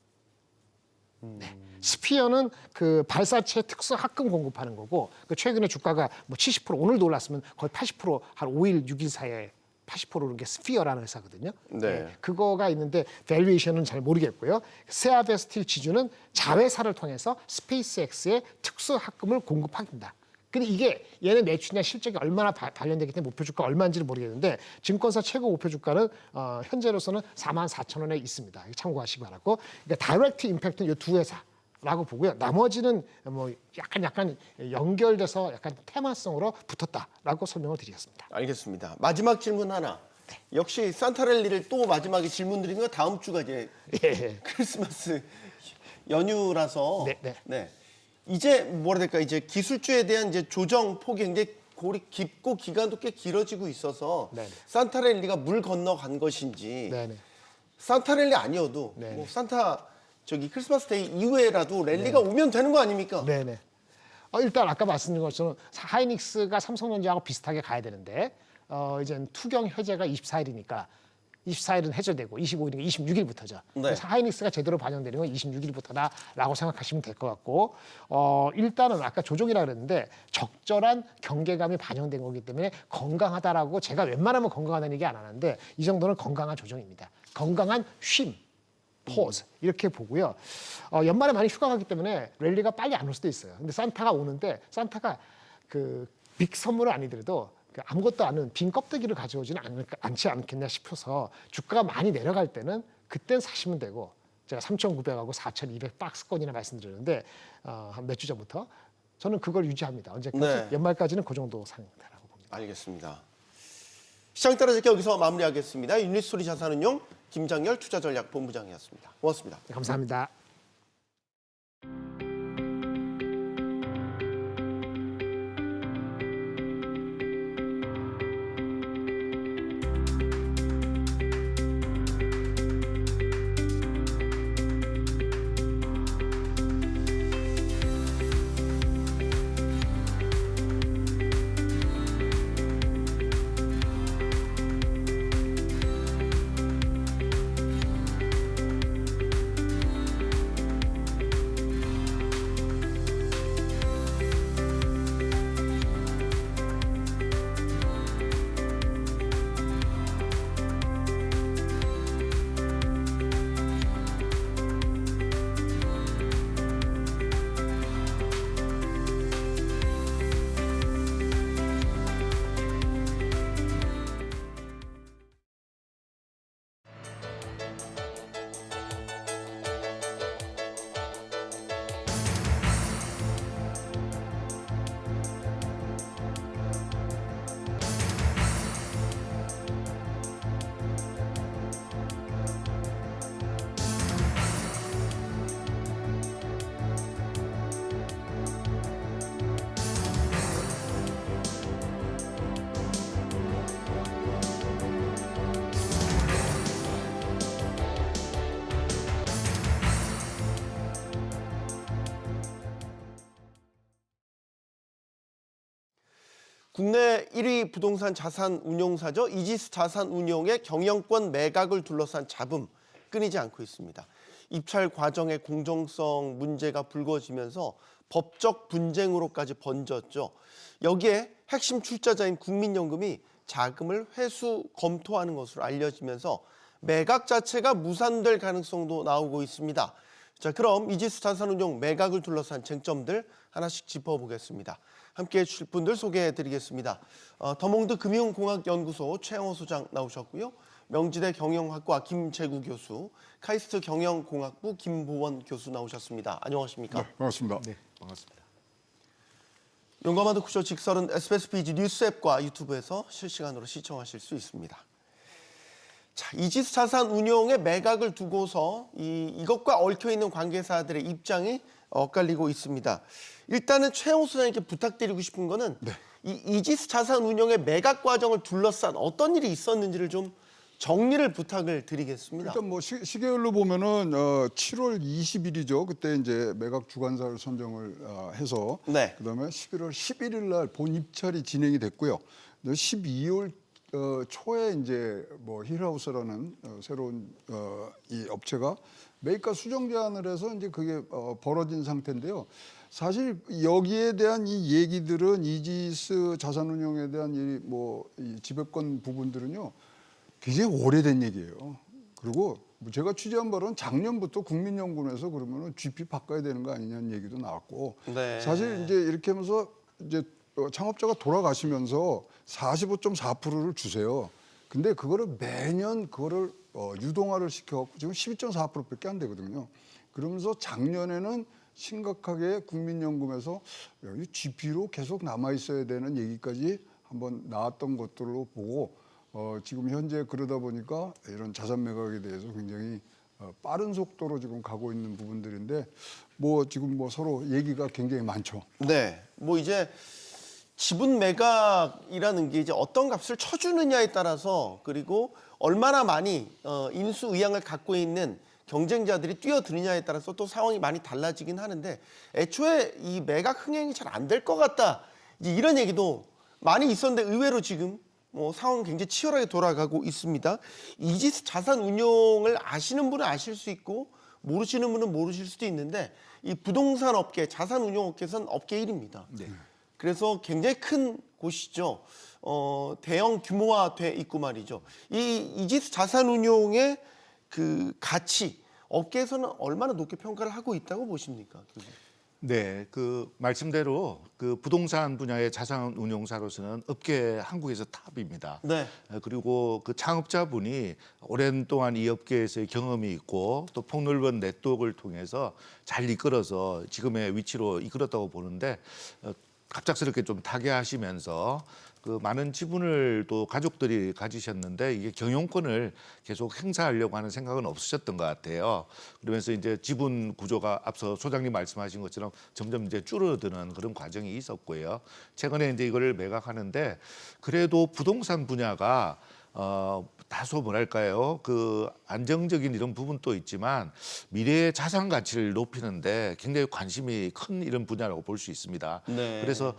Speaker 3: 네. 스피어는 그 발사체 특수 합금 공급하는 거고 그 최근에 주가가 뭐 70% 오늘도 올랐으면 거의 80%한 5일 6일 사이에 80%는 게 스피어라는 회사거든요.
Speaker 1: 네.
Speaker 3: 그거가 있는데 밸류에이션은 잘 모르겠고요. 세아베스틸 지주는 자회사를 통해서 스페이스X에 특수 합금을 공급합니다. 근데 이게 얘네 매출이나 실적이 얼마나 관련되기 때문에 목표 주가 얼마인지는 모르겠는데 증권사 최고 목표 주가는 현재로서는 44,000원에 있습니다. 참고하시기 바라고. 그러니까 다이렉트 임팩트는 이 두 회사라고 보고요. 나머지는 뭐 약간 연결돼서 약간 테마성으로 붙었다라고 설명을 드리겠습니다.
Speaker 1: 알겠습니다. 마지막 질문 하나. 역시 산타렐리를 또 마지막에 질문 드리는 건 다음 주가 이제
Speaker 3: 예.
Speaker 1: 크리스마스 연휴라서
Speaker 3: 네.
Speaker 1: 이제 뭐라 될까 이제 기술주에 대한 이제 조정 폭이 굉장히 골이 깊고 기간도 꽤 길어지고 있어서
Speaker 3: 네네.
Speaker 1: 산타랠리가 물 건너간 것인지
Speaker 3: 네네.
Speaker 1: 산타랠리 아니어도
Speaker 3: 네네.
Speaker 1: 뭐 산타 크리스마스 데이 이후에라도 랠리가 오면 되는 거 아닙니까?
Speaker 3: 네네. 일단 아까 말씀드린 것처럼 하이닉스가 삼성전자하고 비슷하게 가야 되는데 이제 투경 해제가 24일이니까 24일은 해제되고 25일이니까 26일부터죠.
Speaker 1: 네.
Speaker 3: 그래서 하이닉스가 제대로 반영되는 건 26일부터다라고 생각하시면 될 것 같고 일단은 아까 조종이라 그랬는데 적절한 경계감이 반영된 거기 때문에 건강하다라고 제가 웬만하면 건강하다는 얘기 안 하는데 이 정도는 건강한 조종입니다. 건강한 쉼. 포즈 이렇게 보고요. 연말에 많이 휴가 가기 때문에 랠리가 빨리 안 올 수도 있어요. 근데 산타가 오는데 산타가 그 빅 선물은 아니더라도 아무것도 않은 빈 껍데기를 가져오지는 않지 않겠냐 싶어서 주가가 많이 내려갈 때는 그땐 사시면 되고 제가 3,900하고 4,200 박스권이나 말씀드렸는데 한 몇 주 전부터 저는 그걸 유지합니다. 언제까지?
Speaker 1: 네.
Speaker 3: 연말까지는 그 정도 상태라고 봅니다.
Speaker 1: 알겠습니다. 시장 따라잡기 여기서 마무리하겠습니다. 유니스토리 자산운용 김장열 투자전략본부장이었습니다. 고맙습니다.
Speaker 3: 네, 감사합니다.
Speaker 1: 국내 1위 부동산 자산 운용사죠. 이지스 자산운용의 경영권 매각을 둘러싼 잡음 끊이지 않고 있습니다. 입찰 과정의 공정성 문제가 불거지면서 법적 분쟁으로까지 번졌죠. 여기에 핵심 출자자인 국민연금이 자금을 회수 검토하는 것으로 알려지면서 매각 자체가 무산될 가능성도 나오고 있습니다. 자, 그럼 이지스 자산운용 매각을 둘러싼 쟁점들 하나씩 짚어보겠습니다. 함께해 주실 분들 소개해드리겠습니다. 더몽드 금융공학연구소 최영호 소장 나오셨고요. 명지대 경영학과 김재구 교수, 카이스트 경영공학부 김보원 교수 나오셨습니다. 안녕하십니까?
Speaker 4: 네, 반갑습니다.
Speaker 3: 네, 반갑습니다.
Speaker 1: 용감한 토크쇼 직설은 SBS BG 뉴스 앱과 유튜브에서 실시간으로 시청하실 수 있습니다. 자, 이지스 자산운용의 매각을 두고서 이것과 얽혀있는 관계사들의 입장이 엇갈리고 있습니다. 일단은 최영호 소장님께 부탁드리고 싶은 거는 이 이지스 자산운용의 매각 과정을 둘러싼 어떤 일이 있었는지를 좀 정리를 부탁을 드리겠습니다.
Speaker 4: 일단 뭐 시계열로 보면은 7월 20일이죠. 그때 이제 매각 주관사를 선정을 해서
Speaker 1: 네.
Speaker 4: 그다음에 11월 11일 날 본 입찰이 진행이 됐고요. 12월 초에 이제 뭐 힐하우스라는 새로운 이 업체가 매입가 수정 제안을 해서 이제 그게 벌어진 상태인데요. 사실 여기에 대한 이 얘기들은 이지스 자산운용에 대한 이 지배권 부분들은요 굉장히 오래된 얘기예요. 그리고 제가 취재한 바로는 작년부터 국민연금에서 그러면은 GP 바꿔야 되는 거 아니냐는 얘기도 나왔고
Speaker 1: 네.
Speaker 4: 사실 이제 이렇게 하면서 이제 창업자가 돌아가시면서 45.4%를 주세요. 근데 그거를 매년 그거를 유동화를 시켜갖고 지금 12.4%밖에 안 되거든요. 그러면서 작년에는 심각하게 국민연금에서 여기 GP로 계속 남아 있어야 되는 얘기까지 한번 나왔던 것들로 보고 지금 현재 그러다 보니까 이런 자산 매각에 대해서 굉장히 빠른 속도로 지금 가고 있는 부분들인데 뭐 지금 뭐 서로 얘기가 굉장히 많죠.
Speaker 1: 네, 뭐 이제 지분 매각이라는 게 이제 어떤 값을 쳐주느냐에 따라서 그리고 얼마나 많이 인수 의향을 갖고 있는 경쟁자들이 뛰어드느냐에 따라서 또 상황이 많이 달라지긴 하는데 애초에 이 매각 흥행이 잘 안 될 것 같다. 이제 이런 얘기도 많이 있었는데 의외로 지금 상황은 굉장히 치열하게 돌아가고 있습니다. 이지스 자산운용을 아시는 분은 아실 수 있고 모르시는 분은 모르실 수도 있는데 이 부동산 업계, 자산운용 업계에서는 업계 1위입니다.
Speaker 4: 네.
Speaker 1: 그래서 굉장히 큰 곳이죠. 대형 규모화돼 있고 말이죠. 이 이지스 자산운용의 그 가치 업계에서는 얼마나 높게 평가를 하고 있다고 보십니까, 교수님?
Speaker 5: 네, 그 말씀대로 그 부동산 분야의 자산 운용사로서는 업계 한국에서 탑입니다.
Speaker 1: 네.
Speaker 5: 그리고 그 창업자분이 오랜 동안 이 업계에서의 경험이 있고 또 폭넓은 네트워크를 통해서 잘 이끌어서 지금의 위치로 이끌었다고 보는데 갑작스럽게 좀 타계하시면서 그 많은 지분을 또 가족들이 가지셨는데 이게 경영권을 계속 행사하려고 하는 생각은 없으셨던 것 같아요. 그러면서 이제 지분 구조가 앞서 소장님 말씀하신 것처럼 점점 이제 줄어드는 그런 과정이 있었고요. 최근에 이제 이거를 매각하는데 그래도 부동산 분야가 다소 뭐랄까요, 그 안정적인 이런 부분도 있지만 미래의 자산 가치를 높이는데 굉장히 관심이 큰 이런 분야라고 볼 수 있습니다.
Speaker 1: 네.
Speaker 5: 그래서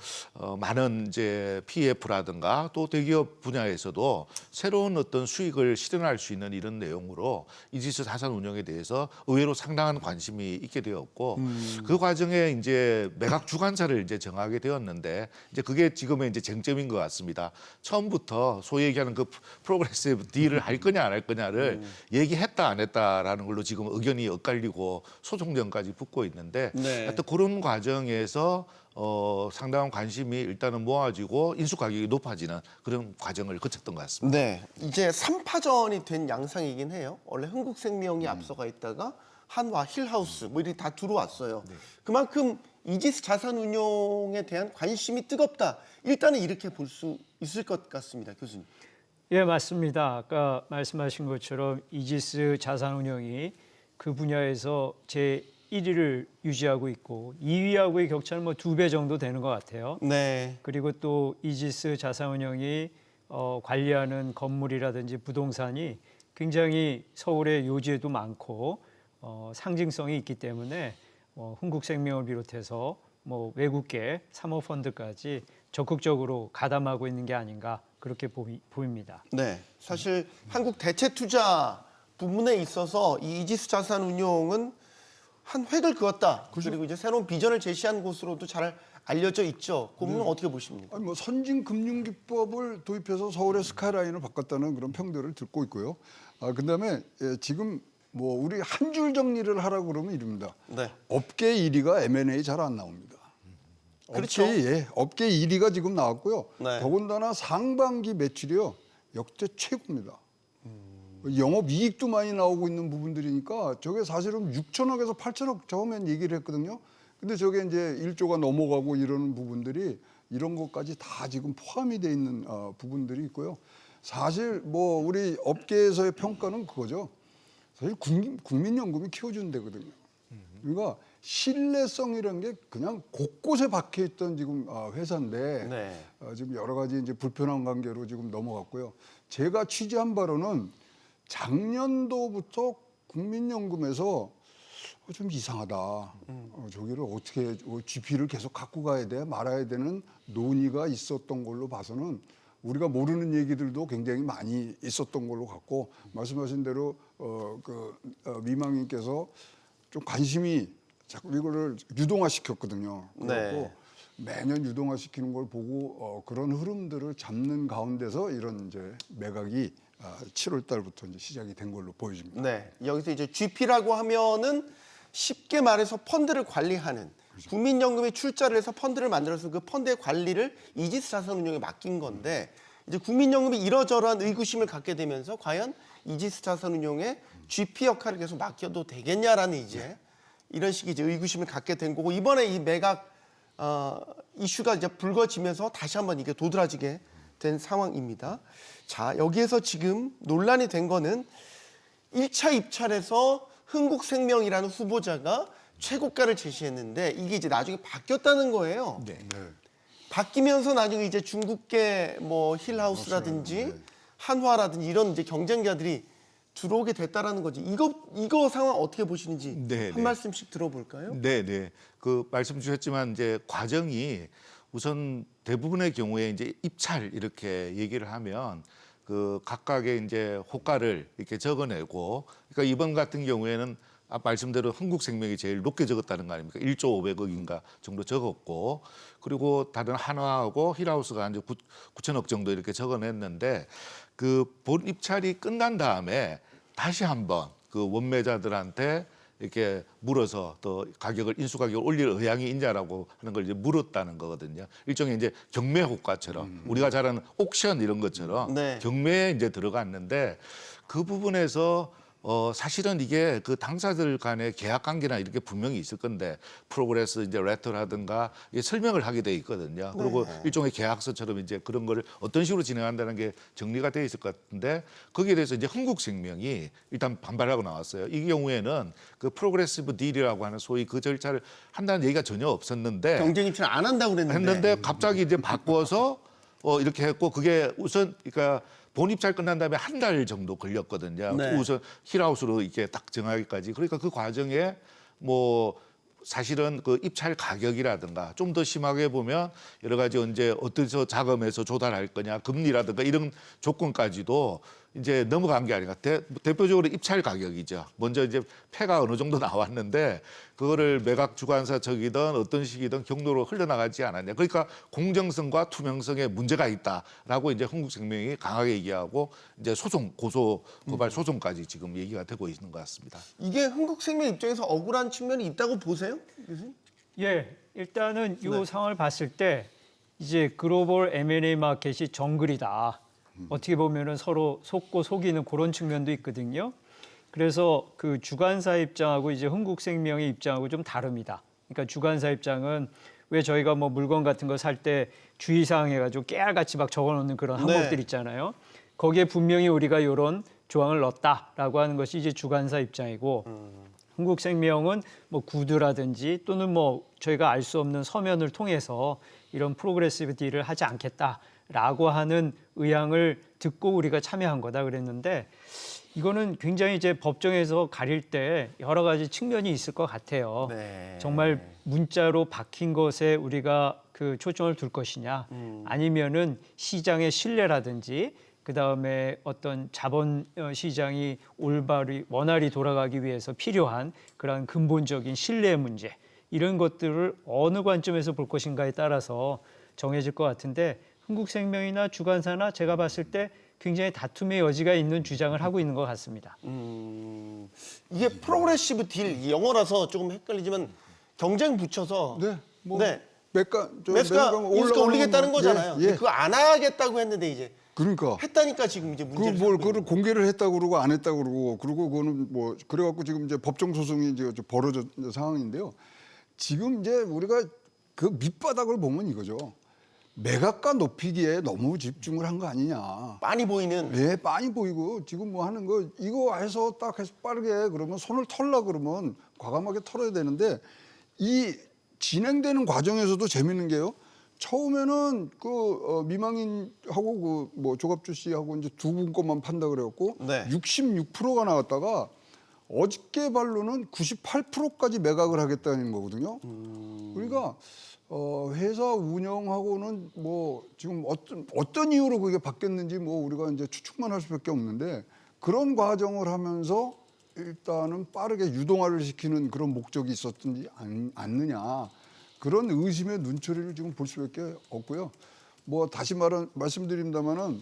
Speaker 5: 많은 이제 PF라든가 또 대기업 분야에서도 새로운 어떤 수익을 실현할 수 있는 이런 내용으로 이지스 자산 운용에 대해서 의외로 상당한 관심이 있게 되었고 그 과정에 이제 매각 주관사를 이제 정하게 되었는데 이제 그게 지금의 이제 쟁점인 것 같습니다. 처음부터 소위 얘기하는 그 프로그레시브 딜을 할 거냐 안 할 거냐를 얘기했다 안 했다라는 걸로 지금 의견이 엇갈리고 소송전까지 붙고 있는데
Speaker 1: 네.
Speaker 5: 하여튼 그런 과정에서 상당한 관심이 일단은 모아지고 인수 가격이 높아지는 그런 과정을 거쳤던 것 같습니다.
Speaker 1: 네. 이제 3파전이 된 양상이긴 해요. 원래 흥국생명이 앞서가 있다가 한화, 힐하우스 뭐 이렇게 다 들어왔어요. 그만큼 이지스 자산운용에 대한 관심이 뜨겁다. 일단은 이렇게 볼 수 있을 것 같습니다, 교수님.
Speaker 6: 예, 맞습니다. 아까 말씀하신 것처럼 이지스 자산운용이 그 분야에서 제 1위를 유지하고 있고 2위하고의 격차는 뭐 2배 정도 되는 것 같아요.
Speaker 1: 네.
Speaker 6: 그리고 또 이지스 자산운용이 관리하는 건물이라든지 부동산이 굉장히 서울의 요지에도 많고 상징성이 있기 때문에 흥국생명을 비롯해서 뭐 외국계 사모펀드까지 적극적으로 가담하고 있는 게 아닌가 그렇게 보입니다.
Speaker 1: 네. 사실 한국 대체 투자 부분에 있어서 이 이지스 자산운용은 한 획을 그었다. 그리고 이제 새로운 비전을 제시한 곳으로도 잘 알려져 있죠. 그 부분은 어떻게 보십니까?
Speaker 4: 아니 뭐 선진 금융 기법을 도입해서 서울의 스카이라인을 바꿨다는 그런 평들을 듣고 있고요. 그다음에 지금 뭐 우리 한 줄 정리를 하라고 그러면 이릅니다.
Speaker 1: 네.
Speaker 4: 업계 1위가 M&A 잘 안 나옵니다.
Speaker 1: 그렇죠.
Speaker 4: 업계 1위가 지금 나왔고요.
Speaker 1: 네.
Speaker 4: 더군다나 상반기 매출이요 역대 최고입니다. 영업 이익도 많이 나오고 있는 부분들이니까 저게 사실은 6천억에서 8천억 처음엔 얘기를 했거든요. 근데 저게 이제 1조가 넘어가고 이러는 부분들이 이런 것까지 다 지금 포함이 돼 있는 부분들이 있고요. 사실 뭐 우리 업계에서의 평가는 그거죠. 사실 국민연금이 키워주는 데거든요. 그러니까 신뢰성이라는 게 그냥 곳곳에 박혀 있던 지금 회사인데
Speaker 1: 네.
Speaker 4: 지금 여러 가지 이제 불편한 관계로 지금 넘어갔고요. 제가 취재한 바로는 작년도부터 국민연금에서 좀 이상하다. 저기를 어떻게 GP를 계속 갖고 가야 돼 말아야 되는 논의가 있었던 걸로 봐서는 우리가 모르는 얘기들도 굉장히 많이 있었던 걸로 같고 말씀하신 대로 미망님께서 좀 관심이 자꾸 이거를 유동화시켰거든요. 그래갖고
Speaker 1: 네.
Speaker 4: 매년 유동화시키는 걸 보고 그런 흐름들을 잡는 가운데서 이런 이제 매각이 7월 달부터 이제 시작이 된 걸로 보여집니다.
Speaker 1: 네. 여기서 이제 GP라고 하면은 쉽게 말해서 펀드를 관리하는 국민연금이 출자를 해서 펀드를 만들어서 그 펀드의 관리를 이지스 자산운용에 맡긴 건데 이제 국민연금이 이러저러한 의구심을 갖게 되면서 과연 이지스 자산운용의 GP 역할을 계속 맡겨도 되겠냐라는 이제 이런 식의 이제 의구심을 갖게 된 거고 이번에 이 매각 이슈가 이제 불거지면서 다시 한번 이게 도드라지게 된 상황입니다. 자, 여기에서 지금 논란이 된 거는 1차 입찰에서 흥국생명이라는 후보자가 최고가를 제시했는데 이게 이제 나중에 바뀌었다는 거예요.
Speaker 5: 네.
Speaker 1: 바뀌면서 나중에 이제 중국계 뭐 힐하우스라든지 한화라든지 이런 이제 경쟁자들이 들어오게 됐다라는 거지. 이거 상황 어떻게 보시는지
Speaker 5: 네,
Speaker 1: 한
Speaker 5: 네.
Speaker 1: 말씀씩 들어볼까요?
Speaker 5: 네, 네. 그 말씀 주셨지만 이제 과정이 우선 대부분의 경우에 이제 입찰 이렇게 얘기를 하면 그 각각의 이제 호가를 이렇게 적어내고, 그러니까 이번 같은 경우에는 아까 말씀대로 한국생명이 제일 높게 적었다는 거 아닙니까? 1조 500억인가 정도 적었고, 그리고 다른 한화하고 힐하우스가 한 9천억 정도 이렇게 적어냈는데, 그 본 입찰이 끝난 다음에 다시 한번 그 원매자들한테 이렇게 물어서 또 가격을 인수 가격을 올릴 의향이 있냐라고 하는 걸 이제 물었다는 거거든요. 일종의 이제 경매 호가처럼 우리가 잘 아는 옥션 이런 것처럼
Speaker 1: 네.
Speaker 5: 경매에 이제 들어갔는데, 그 부분에서 사실은 이게 그 당사들 간의 계약 관계나 이렇게 분명히 있을 건데, 프로그레스 이제 레터라든가 이게 설명을 하게 돼 있거든요. 그리고 일종의 계약서처럼 이제 그런 거를 어떤 식으로 진행한다는 게 정리가 돼 있을 것 같은데, 거기에 대해서 이제 한국생명이 일단 반발하고 나왔어요. 이 경우에는 그 프로그레시브 딜이라고 하는 소위 그 절차를 한다는 얘기가 전혀 없었는데,
Speaker 1: 경쟁 입찰 안 한다고 그랬는데.
Speaker 5: 갑자기 이제 바꿔서 이렇게 했고, 그게 우선 그러니까 본 입찰 끝난 다음에 한 달 정도 걸렸거든요.
Speaker 1: 네.
Speaker 5: 우선 힐하우스로 이렇게 딱 정하기까지. 그러니까 그 과정에 뭐 사실은 그 입찰 가격이라든가 좀 더 심하게 보면 여러 가지 언제 어디서 자금에서 조달할 거냐, 금리라든가 이런 조건까지도 이제 넘어간 게 아닌가. 대표적으로 입찰 가격이죠. 먼저 이제 패가 어느 정도 나왔는데 그거를 매각 주관사 측이든 어떤 식이든 경로로 흘러나가지 않았냐. 그러니까 공정성과 투명성에 문제가 있다라고 이제 한국생명이 강하게 얘기하고 이제 고소 고발 소송까지 지금 얘기가 되고 있는 것 같습니다.
Speaker 1: 이게 한국생명 입장에서 억울한 측면이 있다고 보세요? 교수님?
Speaker 6: 예, 일단은 이 상황을 봤을 때 이제 글로벌 M&A 마켓이 정글이다. 어떻게 보면은 서로 속고 속이는 그런 측면도 있거든요. 그래서 그 주관사 입장하고 이제 한국생명의 입장하고 좀 다릅니다. 그러니까 주관사 입장은 왜 저희가 뭐 물건 같은 거 살 때 주의사항 해가지고 깨알같이 막 적어놓는 그런 항목들 있잖아요. 거기에 분명히 우리가 이런 조항을 넣었다라고 하는 것이 이제 주관사 입장이고, 한국생명은 뭐 구두라든지 또는 뭐 저희가 알 수 없는 서면을 통해서 이런 프로그레시브 딜을 하지 않겠다라고 하는 의향을 듣고 우리가 참여한 거다 그랬는데, 이거는 굉장히 이제 법정에서 가릴 때 여러 가지 측면이 있을 것 같아요.
Speaker 1: 네.
Speaker 6: 정말 문자로 박힌 것에 우리가 그 초점을 둘 것이냐, 아니면은 시장의 신뢰라든지 그다음에 어떤 자본 시장이 올바르 원활히 돌아가기 위해서 필요한 그런 근본적인 신뢰의 문제, 이런 것들을 어느 관점에서 볼 것인가에 따라서 정해질 것 같은데, 한국생명이나 주관사나 제가 봤을 때 굉장히 다툼의 여지가 있는 주장을 하고 있는 것 같습니다.
Speaker 1: 이게 프로그레시브 딜, 영어라서 조금 헷갈리지만 경쟁 붙여서
Speaker 4: 네, 뭐
Speaker 1: 네.
Speaker 4: 매가
Speaker 1: 매수가 인수가 올리겠다는 거잖아요.
Speaker 4: 예, 예.
Speaker 1: 그거 안 하겠다고 했는데 이제
Speaker 4: 그러니까
Speaker 1: 했다니까 지금 이제 문제를 삼고 있는
Speaker 4: 그걸 공개를 했다고 그러고 안 했다고 그러고, 그리고 그거는 뭐 그래갖고 지금 이제 법정 소송이 이제 좀 벌어진 상황인데요. 지금 이제 우리가 그 밑바닥을 보면 이거죠. 매각가 높이기에 너무 집중을 한 거 아니냐.
Speaker 1: 빤히 보이는.
Speaker 4: 예, 빤히 보이고 지금 뭐 하는 거 이거 해서 딱 해서 빠르게 그러면 손을 털라 그러면 과감하게 털어야 되는데, 이 진행되는 과정에서도 재밌는 게요. 처음에는 그 미망인하고 그 뭐 조갑주 씨하고 이제 두 분 것만 판다 그래갖고
Speaker 1: 네.
Speaker 4: 66%가 나왔다가 어저께 발로는 98%까지 매각을 하겠다는 거거든요. 그러니까 회사 운영하고는 뭐 지금 어떤 이유로 그게 바뀌었는지 뭐 우리가 이제 추측만 할 수밖에 없는데, 그런 과정을 하면서 일단은 빠르게 유동화를 시키는 그런 목적이 있었든지 않느냐, 그런 의심의 눈초리를 지금 볼 수밖에 없고요. 뭐 다시 말씀드립니다만은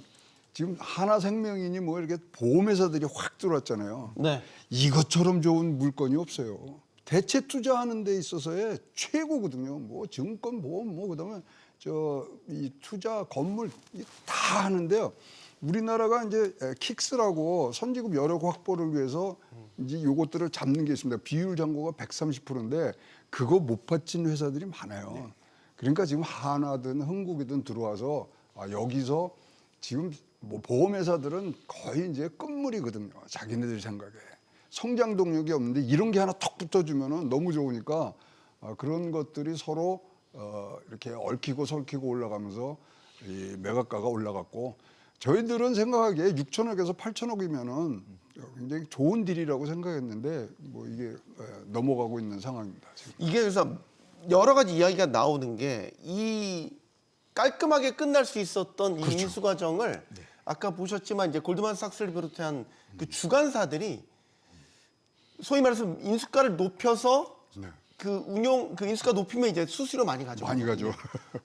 Speaker 4: 지금 하나생명이니 뭐 이렇게 보험회사들이 확 들어왔잖아요.
Speaker 1: 네.
Speaker 4: 이것처럼 좋은 물건이 없어요. 대체 투자하는 데 있어서의 최고거든요. 뭐 증권, 보험, 뭐 그다음에 이 투자, 건물 다 하는데요. 우리나라가 이제 킥스라고 선지급 여력 확보를 위해서 이제 요것들을 잡는 게 있습니다. 비율 잔고가 130%인데 그거 못 받친 회사들이 많아요. 그러니까 지금 하나든 흥국이든 들어와서 여기서 지금 뭐 보험회사들은 거의 이제 끝물이거든요. 자기네들 생각에. 성장 동력이 없는데 이런 게 하나 턱 붙어주면은 너무 좋으니까 그런 것들이 서로 이렇게 얽히고 설키고 올라가면서 이 매각가가 올라갔고 저희들은 생각하기에 6천억에서 8천억이면은 굉장히 좋은 딜이라고 생각했는데 뭐 이게 넘어가고 있는 상황입니다. 지금.
Speaker 1: 이게 그래서 여러 가지 이야기가 나오는 게 이 깔끔하게 끝날 수 있었던 이 인수 과정을 아까 보셨지만 이제 골드만삭스를 비롯한 그 주간사들이 소위 말해서 인수가를 높여서
Speaker 4: 네.
Speaker 1: 그 인수가 높이면 이제 수수료 많이 가죠.
Speaker 4: 많이 가죠.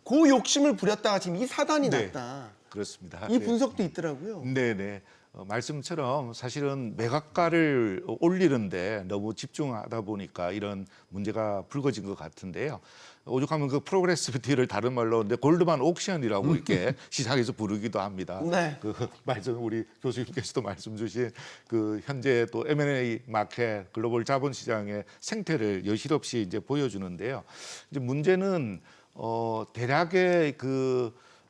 Speaker 1: 그 욕심을 부렸다가 지금 이 사단이
Speaker 5: 네.
Speaker 1: 났다.
Speaker 5: 그렇습니다.
Speaker 1: 이
Speaker 5: 네.
Speaker 1: 분석도 있더라고요.
Speaker 5: 네네. 말씀처럼 사실은 매각가를 올리는데 너무 집중하다 보니까 이런 문제가 불거진 것 같은데요. 오죽하면 그 프로그레시비티를 다른 말로 근데 골드만 옥션이라고 이렇게 시장에서 부르기도 합니다.
Speaker 1: 네.
Speaker 5: 그 말씀 우리 교수님께서도 말씀 주신 그 현재 또 M&A 마켓 글로벌 자본시장의 생태를 여실없이 이제 보여주는데요. 이제 문제는 대략의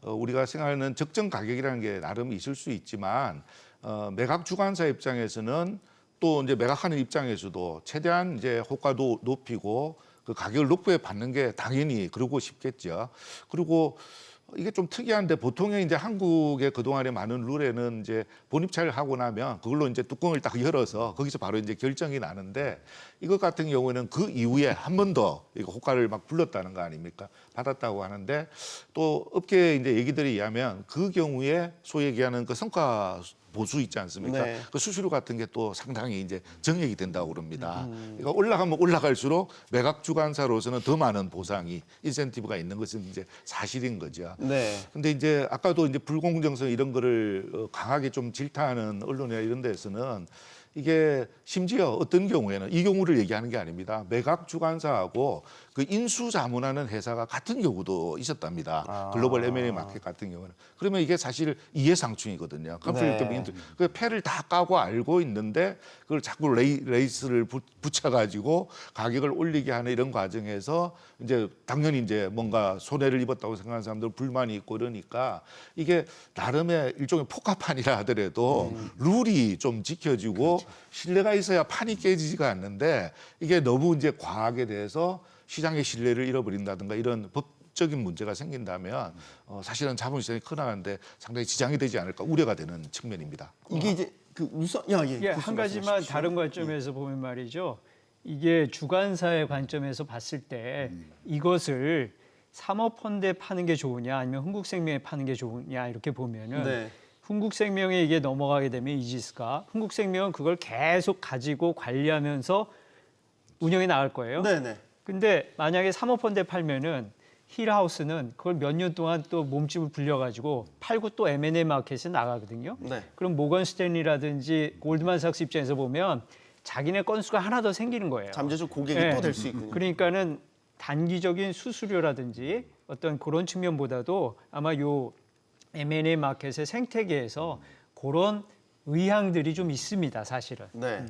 Speaker 5: 우리가 생각하는 적정 가격이라는 게 나름 있을 수 있지만 매각 주관사 입장에서는 또 이제 매각하는 입장에서도 최대한 이제 호가도 높이고 그 가격을 높게 받는 게 당연히 그러고 싶겠죠. 그리고 이게 좀 특이한데 보통의 이제 한국의 그동안의 많은 룰에는 이제 본입찰을 하고 나면 그걸로 이제 뚜껑을 딱 열어서 거기서 바로 이제 결정이 나는데 이것 같은 경우에는 그 이후에 한 번 더 이거 호가를 막 불렀다는 거 아닙니까? 받았다고 하는데 또 업계 이제 얘기들에 의하면 그 경우에 소위 얘기하는 그 성과 보수 있지 않습니까?
Speaker 1: 네.
Speaker 5: 그 수수료 같은 게 또 상당히 이제 정액이 된다고 그럽니다. 그러니까 올라가면 올라갈수록 매각 주관사로서는 더 많은 보상이 인센티브가 있는 것은 이제 사실인 거죠.
Speaker 1: 네.
Speaker 5: 근데 이제 아까도 이제 불공정성 이런 거를 강하게 좀 질타하는 언론이나 이런 데서는 이게 심지어 어떤 경우에는 이 경우를 얘기하는 게 아닙니다. 매각 주관사하고 그 인수 자문하는 회사가 같은 경우도 있었답니다. 글로벌 M&A 마켓 같은 경우는. 그러면 이게 사실 이해상충이거든요. 컨플릭트 오브 인터레스트. 그 패를 다 까고 알고 있는데 그걸 자꾸 레이스를 붙여가지고 가격을 올리게 하는 이런 과정에서 이제 당연히 이제 뭔가 손해를 입었다고 생각하는 사람들은 불만이 있고 이러니까 이게 나름의 일종의 폭파판이라 하더라도 룰이 좀 지켜지고 신뢰가 있어야 판이 깨지지가 않는데 이게 너무 이제 과하게 돼서 시장의 신뢰를 잃어버린다든가 이런 법적인 문제가 생긴다면 사실은 자본시장이 커나가는데 상당히 지장이 되지 않을까 우려가 되는 측면입니다.
Speaker 1: 이게 이제 그 우선
Speaker 6: 한 가지만 다른 관점에서 보면 말이죠. 이게 주관사의 관점에서 봤을 때 이것을 사모펀드에 파는 게 좋으냐 아니면 흥국생명에 파는 게 좋으냐 이렇게 보면은
Speaker 1: 네.
Speaker 6: 흥국생명에 이게 넘어가게 되면 이지스가 흥국생명은 그걸 계속 가지고 관리하면서 운영해 나갈 거예요.
Speaker 1: 네네.
Speaker 6: 근데 만약에 사모펀드에 팔면은 힐하우스는 그걸 몇 년 동안 또 몸집을 불려가지고 팔고 또 M&A 마켓에 나가거든요.
Speaker 1: 네.
Speaker 6: 그럼 모건 스탠리라든지 골드만삭스 입장에서 보면 자기네 건수가 하나 더 생기는 거예요.
Speaker 1: 잠재적 고객이
Speaker 6: 네.
Speaker 1: 또 될 수 있군요.
Speaker 6: 그러니까는 단기적인 수수료라든지 어떤 그런 측면보다도 아마 요 M&A 마켓의 생태계에서 그런 의향들이 좀 있습니다, 사실은.
Speaker 1: 네.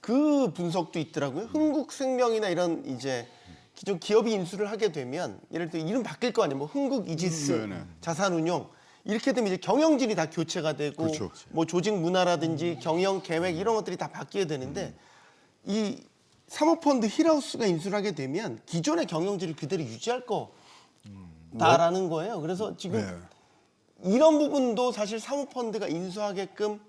Speaker 1: 그 분석도 있더라고요. 흥국생명이나 이런 이제 기존 기업이 인수를 하게 되면 예를 들어 이름 바뀔 거 아니에요. 뭐 흥국 이지스
Speaker 4: 네네.
Speaker 1: 자산운용 이렇게 되면 이제 경영진이 다 교체가 되고
Speaker 4: 그렇죠.
Speaker 1: 뭐 조직 문화라든지 경영 계획 이런 것들이 다 바뀌게 되는데 이 사모펀드 힐하우스가 인수를 하게 되면 기존의 경영진을 그대로 유지할 거다라는 거예요. 그래서 지금
Speaker 4: 네.
Speaker 1: 이런 부분도 사실 사모펀드가 인수하게끔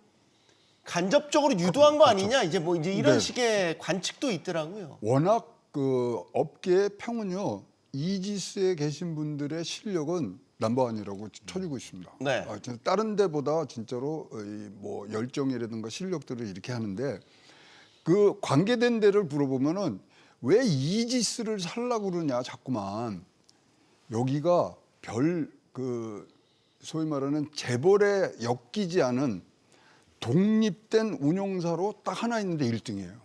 Speaker 1: 간접적으로 유도한 거 아니냐 이제 뭐 이제 이런
Speaker 4: 네.
Speaker 1: 식의 관측도 있더라고요.
Speaker 4: 워낙 그 업계의 평은요 이지스에 계신 분들의 실력은 넘버원이라고 쳐주고 있습니다.
Speaker 1: 네.
Speaker 4: 진짜 다른 데보다 진짜로 뭐 열정이라든가 실력들을 이렇게 하는데 그 관계된 데를 물어보면은 왜 이지스를 살라고 그러냐 자꾸만 여기가 별 그 소위 말하는 재벌에 엮이지 않은 독립된 운용사로 딱 하나 있는데 1등이에요.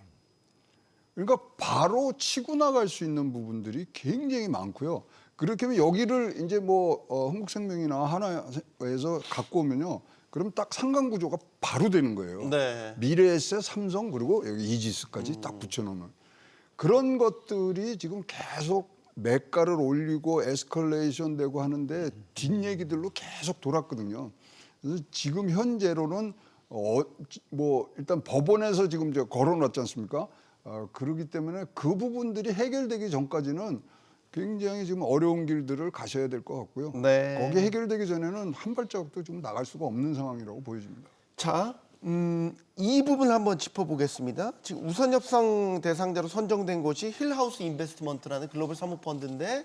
Speaker 4: 그러니까 바로 치고 나갈 수 있는 부분들이 굉장히 많고요. 그렇게 하면 여기를 이제 뭐 흥국생명이나 하나에서 갖고 오면요. 그럼 딱 상관 구조가 바로 되는 거예요.
Speaker 1: 네.
Speaker 4: 미래에셋, 삼성 그리고 여기 이지스까지 딱 붙여놓으면 그런 것들이 지금 계속 매가를 올리고 에스컬레이션 되고 하는데 뒷얘기들로 계속 돌았거든요. 그래서 지금 현재로는 뭐 일단 법원에서 지금 저 걸어놨지 않습니까? 그렇기 때문에 그 부분들이 해결되기 전까지는 굉장히 지금 어려운 길들을 가셔야 될 것 같고요.
Speaker 1: 네.
Speaker 4: 거기 해결되기 전에는 한 발자국도 좀 나갈 수가 없는 상황이라고 보여집니다.
Speaker 1: 자, 이 부분 한번 짚어보겠습니다. 지금 우선 협상 대상자로 선정된 곳이 힐하우스 인베스트먼트라는 글로벌 사모펀드인데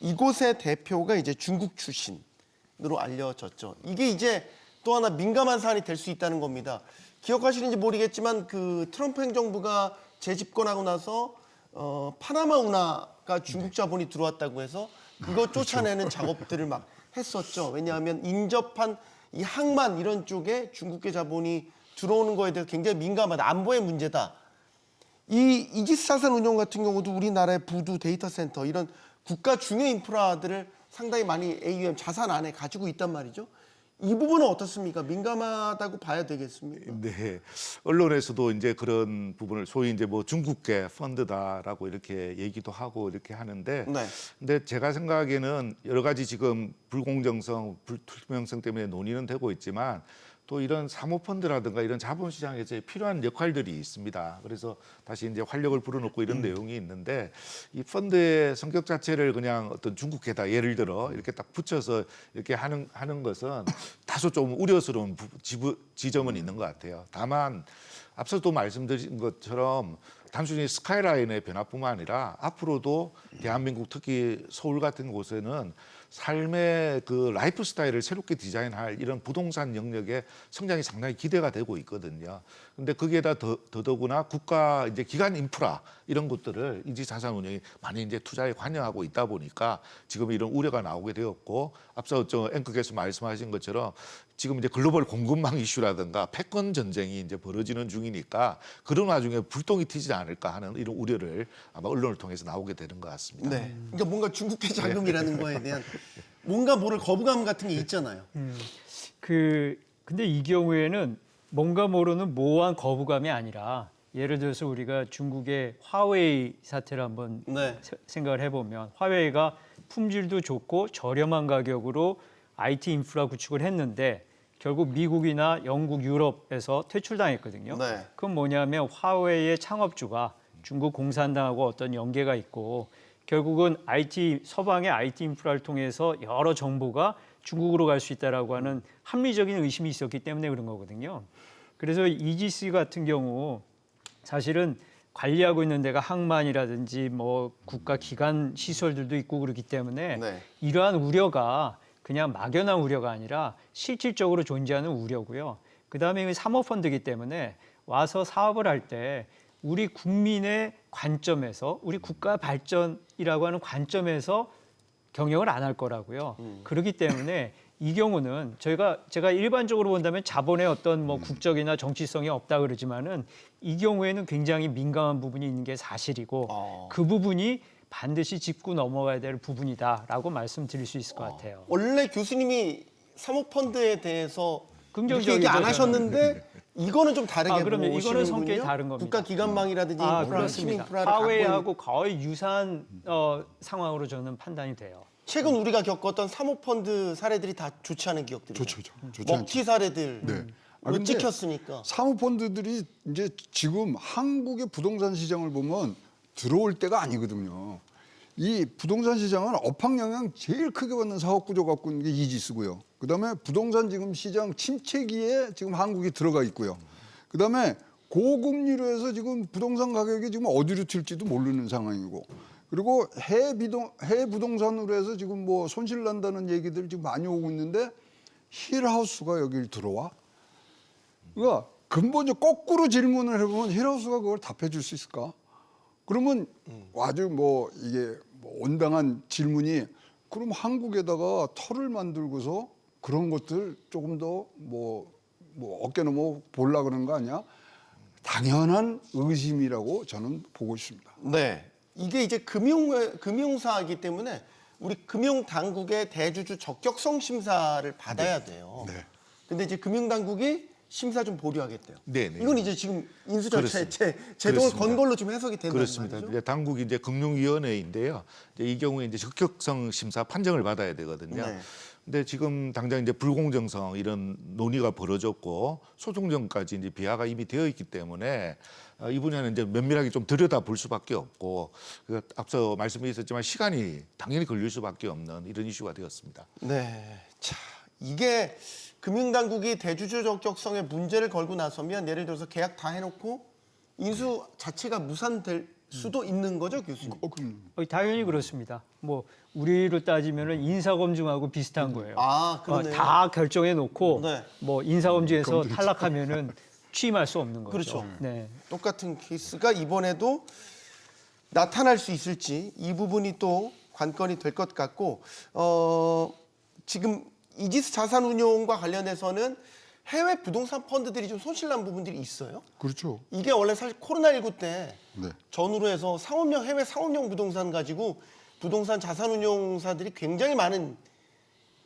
Speaker 1: 이곳의 대표가 이제 중국 출신으로 알려졌죠. 이게 이제 또 하나 민감한 사안이 될 수 있다는 겁니다. 기억하시는지 모르겠지만 그 트럼프 행정부가 재집권하고 나서 파나마 운하가 중국 자본이 들어왔다고 해서 그거 쫓아내는 작업들을 막 했었죠. 왜냐하면 인접한 이 항만 이런 쪽에 중국계 자본이 들어오는 거에 대해서 굉장히 민감하다. 안보의 문제다. 이 이지스 자산 운용 같은 경우도 우리나라의 부두 데이터 센터 이런 국가 중요 인프라들을 상당히 많이 AUM 자산 안에 가지고 있단 말이죠. 이 부분은 어떻습니까? 민감하다고 봐야 되겠습니까?
Speaker 5: 네, 언론에서도 이제 그런 부분을 소위 이제 뭐 중국계 펀드다라고 이렇게 얘기도 하고 이렇게 하는데,
Speaker 1: 네.
Speaker 5: 근데 제가 생각에는 여러 가지 지금 불공정성, 불투명성 때문에 논의는 되고 있지만 또 이런 사모펀드라든가 이런 자본시장에서 필요한 역할들이 있습니다. 그래서 다시 이제 활력을 불어넣고 이런 내용이 있는데 이 펀드의 성격 자체를 그냥 어떤 중국계다 예를 들어 이렇게 딱 붙여서 이렇게 하는 것은 다소 좀 우려스러운 지점은 있는 것 같아요. 다만 앞서도 말씀드린 것처럼 단순히 스카이라인의 변화뿐만 아니라 앞으로도 대한민국 특히 서울 같은 곳에는 삶의 그 라이프 스타일을 새롭게 디자인할 이런 부동산 영역의 성장이 상당히 기대가 되고 있거든요. 근데 거기에다 더더구나 국가 이제 기관 인프라 이런 것들을 이지자산운용이 많이 이제 투자에 관여하고 있다 보니까 지금 이런 우려가 나오게 되었고 앞서 앵커께서 말씀하신 것처럼 지금 이제 글로벌 공급망 이슈라든가 패권 전쟁이 이제 벌어지는 중이니까 그런 와중에 불똥이 튀지 않을까 하는 이런 우려를 아마 언론을 통해서 나오게 되는 것 같습니다.
Speaker 1: 네. 그러니까 뭔가 중국계 자금이라는 거에 대한 뭔가 모를 거부감 같은 게 있잖아요.
Speaker 6: 근데 이 경우에는 뭔가 모르는 모호한 거부감이 아니라 예를 들어서 우리가 중국의 화웨이 사태를 한번
Speaker 1: 네.
Speaker 6: 생각을 해보면 화웨이가 품질도 좋고 저렴한 가격으로 IT 인프라 구축을 했는데 결국 미국이나 영국, 유럽에서 퇴출당했거든요.
Speaker 1: 네.
Speaker 6: 그건 뭐냐면 화웨이의 창업주가 중국 공산당하고 어떤 연계가 있고 결국은 서방의 IT 인프라를 통해서 여러 정보가 중국으로 갈 수 있다라고 하는 합리적인 의심이 있었기 때문에 그런 거거든요. 그래서 이지스 같은 경우 사실은 관리하고 있는 데가 항만이라든지 뭐 국가 기관 시설들도 있고 그렇기 때문에
Speaker 1: 네.
Speaker 6: 이러한 우려가 그냥 막연한 우려가 아니라 실질적으로 존재하는 우려고요. 그다음에 사모펀드이기 때문에 와서 사업을 할 때 우리 국민의 관점에서 우리 국가 발전이라고 하는 관점에서 경영을 안 할 거라고요. 그렇기 때문에 이 경우는 제가 일반적으로 본다면 자본의 어떤 뭐 국적이나 정치성이 없다 그러지만은 이 경우에는 굉장히 민감한 부분이 있는 게 사실이고 그 부분이 반드시 짚고 넘어가야 될 부분이다라고 말씀드릴 수 있을 것 같아요.
Speaker 1: 원래 교수님이 사모펀드에 대해서 그렇게 얘기 안
Speaker 6: 긍정적이죠,
Speaker 1: 하셨는데 이거는 좀 다르게
Speaker 6: 그럼요. 이거는
Speaker 1: 보시는군요.
Speaker 6: 성격이 다른 겁니다.
Speaker 1: 국가 기관망이라든지 인프라, 시민
Speaker 6: 그렇습니다.
Speaker 1: 인프라를 갖고 있는
Speaker 6: 화웨이하고 거의 유사한 상황으로 저는 판단이 돼요.
Speaker 1: 최근 우리가 겪었던 사모펀드 사례들이 다 좋지 않은 기억들이에요.
Speaker 4: 좋지 않죠.
Speaker 1: 먹튀 사례들
Speaker 4: 네.
Speaker 1: 못 지켰으니까.
Speaker 4: 사모펀드들이 이제 지금 한국의 부동산 시장을 보면 들어올 때가 아니거든요. 이 부동산 시장은 업황 영향 제일 크게 받는 사업 구조 갖고 있는 게 이지스고요. 그다음에 부동산 지금 시장 침체기에 지금 한국이 들어가 있고요. 그다음에 고금리로 해서 지금 부동산 가격이 지금 어디로 튈지도 모르는 상황이고. 그리고 해외 부동산으로 해서 지금 뭐 손실 난다는 얘기들 지금 많이 오고 있는데 힐하우스가 여기를 들어와? 그러니까 근본적 거꾸로 질문을 해보면 힐하우스가 그걸 답해 줄 수 있을까? 그러면 아주 뭐 이게 뭐 온당한 질문이 그럼 한국에다가 터를 만들고서 그런 것들 조금 더 뭐 어깨 넘어 보려 그러는 거 아니야? 당연한 의심이라고 저는 보고 있습니다.
Speaker 1: 네. 이게 이제 금융사이기 때문에 우리 금융당국의 대주주 적격성 심사를 받아야 돼요.
Speaker 4: 네.
Speaker 1: 근데 이제 금융당국이 심사 좀 보류하겠대요.
Speaker 5: 네네.
Speaker 1: 이건 이제 지금 인수절차의 제동을
Speaker 5: 그렇습니다.
Speaker 1: 건 걸로 좀 해석이 된다는
Speaker 5: 그렇습니다.
Speaker 1: 말이죠.
Speaker 5: 이제 당국이 이제 금융위원회인데요. 이제 이 경우에 이제 적격성 심사 판정을 받아야 되거든요.
Speaker 1: 네.
Speaker 5: 근데 지금 당장 이제 불공정성 이런 논의가 벌어졌고 소송전까지 이제 비화가 이미 되어 있기 때문에 이 분야는 이제 면밀하게 좀 들여다볼 수밖에 없고 앞서 말씀이 있었지만 시간이 당연히 걸릴 수밖에 없는 이런 이슈가 되었습니다.
Speaker 1: 네. 자, 이게 금융당국이 대주주 적격성에 문제를 걸고 나서면 예를 들어서 계약 다 해놓고 인수 자체가 무산될 수도 있는 거죠, 교수님?
Speaker 4: 그럼
Speaker 6: 당연히 그렇습니다. 뭐 우리로 따지면은 인사검증하고 비슷한 거예요.
Speaker 1: 아, 그러네요.
Speaker 6: 다 결정해 놓고
Speaker 1: 네.
Speaker 6: 뭐 인사검증에서 탈락하면은 취임할 수 없는 거죠.
Speaker 1: 그렇죠.
Speaker 6: 네.
Speaker 1: 똑같은 케이스가 이번에도 나타날 수 있을지 이 부분이 또 관건이 될 것 같고 지금 이지스 자산운용과 관련해서는 해외 부동산 펀드들이 좀 손실난 부분들이 있어요.
Speaker 4: 그렇죠.
Speaker 1: 이게 원래 사실 코로나19 때
Speaker 4: 네.
Speaker 1: 전후로 해서 상업용 해외 상업용 부동산 가지고 부동산 자산운용사들이 굉장히 많은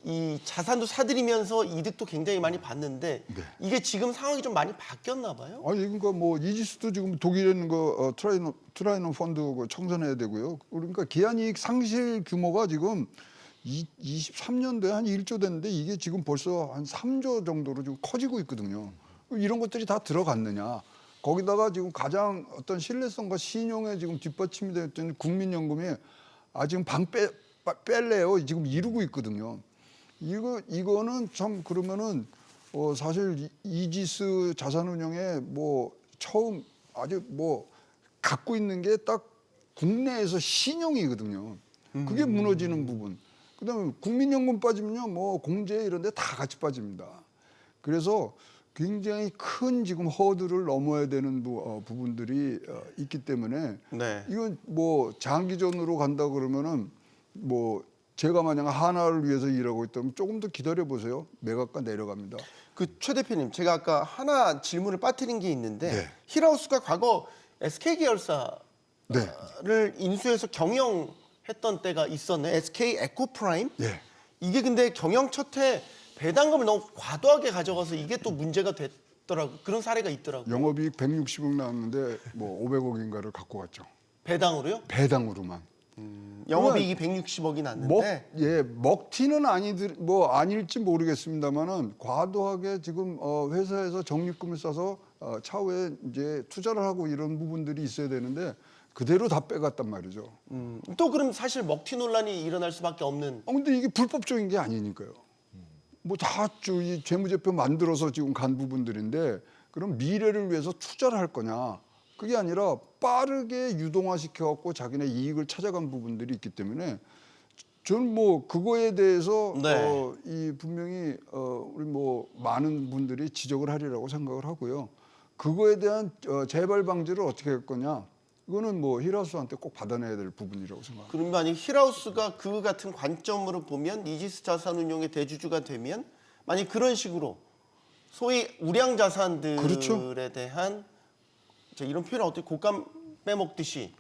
Speaker 1: 이 자산도 사들이면서 이득도 굉장히 많이 봤는데 이게 지금 상황이 좀 많이 바뀌었나 봐요.
Speaker 4: 아니 그러니까 뭐 이지스도 지금 독일에 있는 거 트라이노 펀드 청산해야 되고요. 그러니까 기한이익 상실 규모가 지금 23년도에 한 1조 됐는데 이게 지금 벌써 한 3조 정도로 좀 커지고 있거든요. 이런 것들이 다 들어갔느냐? 거기다가 지금 가장 어떤 신뢰성과 신용에 지금 뒷받침이 됐던 국민연금이 지금 뺄래요. 지금 이루고 있거든요. 이거는 참 그러면은 사실 이지스 자산운용에 뭐 처음 아주 뭐 갖고 있는 게 딱 국내에서 신용이거든요. 그게 무너지는 부분. 그다음에 국민연금 빠지면요, 뭐 공제 이런 데 다 같이 빠집니다. 그래서 굉장히 큰 지금 허들을 넘어야 되는 부분들이 있기 때문에
Speaker 1: 네.
Speaker 4: 이건 뭐 장기전으로 간다 그러면은 뭐 제가 만약 하나를 위해서 일하고 있다면 조금 더 기다려 보세요. 매각가 내려갑니다.
Speaker 1: 그 최 대표님, 제가 아까 하나 질문을 빠뜨린 게 있는데
Speaker 4: 네.
Speaker 1: 힐하우스가 과거 SK 계열사를
Speaker 4: 네.
Speaker 1: 인수해서 경영했던 때가 있었네. SK 에코프라임.
Speaker 4: 예.
Speaker 1: 이게 근데 경영 첫해 배당금을 너무 과도하게 가져가서 이게 또 문제가 됐더라고. 그런 사례가 있더라고요.
Speaker 4: 영업이익 160억 나왔는데 뭐 500억인가를 갖고 갔죠.
Speaker 1: 배당으로요?
Speaker 4: 배당으로만.
Speaker 1: 영업이익이 160억이 났는데
Speaker 4: 먹튀는 아닐지 모르겠습니다만은 과도하게 지금 회사에서 적립금을 써서 차후에 이제 투자를 하고 이런 부분들이 있어야 되는데 그대로 다 빼갔단 말이죠.
Speaker 1: 또 그럼 사실 먹튀 논란이 일어날 수밖에 없는.
Speaker 4: 근데 이게 불법적인 게 아니니까요. 뭐 다 이 재무제표 만들어서 지금 간 부분들인데 그럼 미래를 위해서 투자를 할 거냐? 그게 아니라 빠르게 유동화시켜갖고 자기네 이익을 찾아간 부분들이 있기 때문에 저는 뭐 그거에 대해서
Speaker 1: 네.
Speaker 4: 이 분명히 우리 뭐 많은 분들이 지적을 하리라고 생각을 하고요. 그거에 대한 재발 방지를 어떻게 할 거냐? 이거는 뭐 힐하우스한테 꼭 받아내야 될 부분이라고 생각합니다.
Speaker 1: 그러면 만약 힐하우스가 그 같은 관점으로 보면 이지스 자산운용의 대주주가 되면 만약 그런 식으로 소위 우량 자산들에
Speaker 4: 그렇죠.
Speaker 1: 대한 이런 표현을 어떻게 곶감 빼먹듯이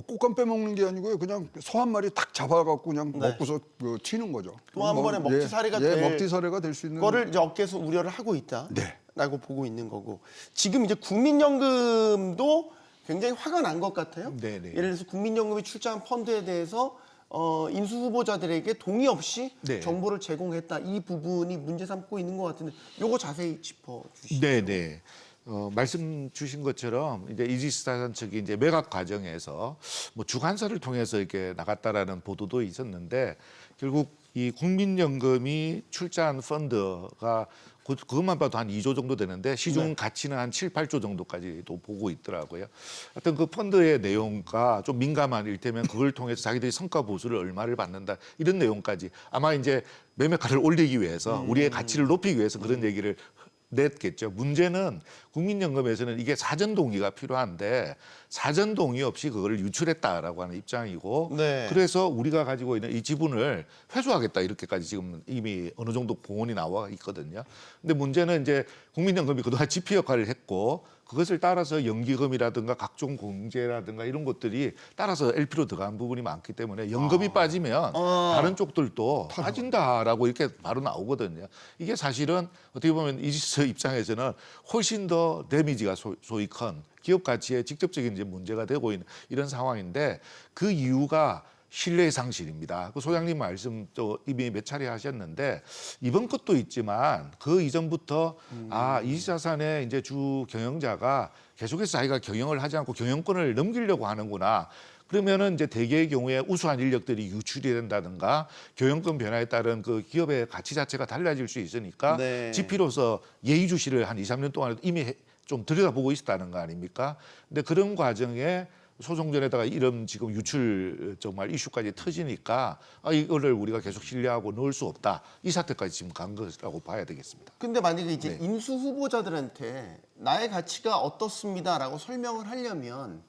Speaker 4: 꽃감 빼먹는 게 아니고요. 그냥 소 한 마리 탁 잡아갖고 그냥
Speaker 1: 네.
Speaker 4: 먹고서 튀는 거죠.
Speaker 1: 또 한 번에 먹튀 사례가 될
Speaker 4: 먹튀 사례가 될 수 있는
Speaker 1: 거를 이제 업계에서 우려를 하고
Speaker 4: 네.
Speaker 1: 있다라고 보고 있는 거고 지금 이제 국민연금도 굉장히 화가 난 것 같아요.
Speaker 5: 네네.
Speaker 1: 예를 들어서 국민연금이 출자한 펀드에 대해서 인수 후보자들에게 동의 없이
Speaker 5: 네.
Speaker 1: 정보를 제공했다. 이 부분이 문제 삼고 있는 것 같은데 요거 자세히 짚어주시죠.
Speaker 5: 네. 말씀 주신 것처럼 이제 이지스 자산 측이 이제 매각 과정에서 뭐 주관사를 통해서 이렇게 나갔다라는 보도도 있었는데 결국 이 국민연금이 출자한 펀드가 그것만 봐도 한 2조 정도 되는데 시중 가치는 한 7, 8조 정도까지도 보고 있더라고요. 하여튼 그 펀드의 내용과 좀 민감한 일테면 그걸 통해서 자기들이 성과 보수를 얼마를 받는다 이런 내용까지 아마 이제 매매가를 올리기 위해서 우리의 가치를 높이기 위해서 그런 얘기를 냈겠죠. 문제는 국민연금에서는 이게 사전 동의가 필요한데 사전 동의 없이 그걸 유출했다라고 하는 입장이고
Speaker 1: 네.
Speaker 5: 그래서 우리가 가지고 있는 이 지분을 회수하겠다 이렇게까지 지금 이미 어느 정도 공언이 나와 있거든요. 근데 문제는 이제 국민연금이 그동안 지피 역할을 했고 그것을 따라서 연기금이라든가 각종 공제라든가 이런 것들이 따라서 LP로 들어간 부분이 많기 때문에 연금이 빠지면 다른 쪽들도 빠진다라고 이렇게 바로 나오거든요. 이게 사실은 어떻게 보면 이지스 입장에서는 훨씬 더 데미지가 소위 큰 기업 가치에 직접적인 이제 문제가 되고 있는 이런 상황인데 그 이유가 신뢰 상실입니다. 그 소장님 말씀 또 이미 몇 차례 하셨는데 이번 것도 있지만 그 이전부터 이지자산의 이제 주 경영자가 계속해서 자기가 경영을 하지 않고 경영권을 넘기려고 하는구나. 그러면은 이제 대개의 경우에 우수한 인력들이 유출이 된다든가 경영권 변화에 따른 그 기업의 가치 자체가 달라질 수 있으니까
Speaker 1: 네.
Speaker 5: 지피로서 예의주시를 한 2, 3년 동안 이미 좀 들여다보고 있었다는 거 아닙니까? 근데 그런 과정에 소송전에다가 이런 지금 유출 정말 이슈까지 터지니까 이거를 우리가 계속 신뢰하고 넣을 수 없다. 이 사태까지 지금 간 것이라고 봐야 되겠습니다.
Speaker 1: 근데 만약에 이제
Speaker 5: 네.
Speaker 1: 인수 후보자들한테 나의 가치가 어떻습니다라고 설명을 하려면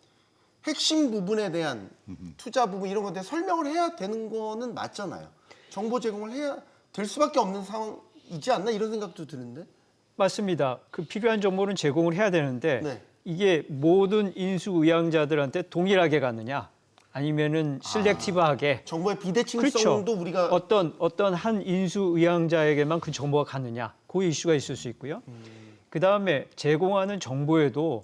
Speaker 1: 핵심 부분에 대한 투자 부분 이런 것에 대해 설명을 해야 되는 거는 맞잖아요. 정보 제공을 해야 될 수밖에 없는 상황이지 않나 이런 생각도 드는데.
Speaker 6: 맞습니다. 그 필요한 정보는 제공을 해야 되는데
Speaker 1: 네.
Speaker 6: 이게 모든 인수 의향자들한테 동일하게 갔느냐 아니면은 셀렉티브하게
Speaker 1: 정보의
Speaker 6: 그렇죠.
Speaker 1: 비대칭성도 우리가
Speaker 6: 어떤 한 인수 의향자에게만 그 정보가 갔느냐 그 이슈가 있을 수 있고요. 그 다음에 제공하는 정보에도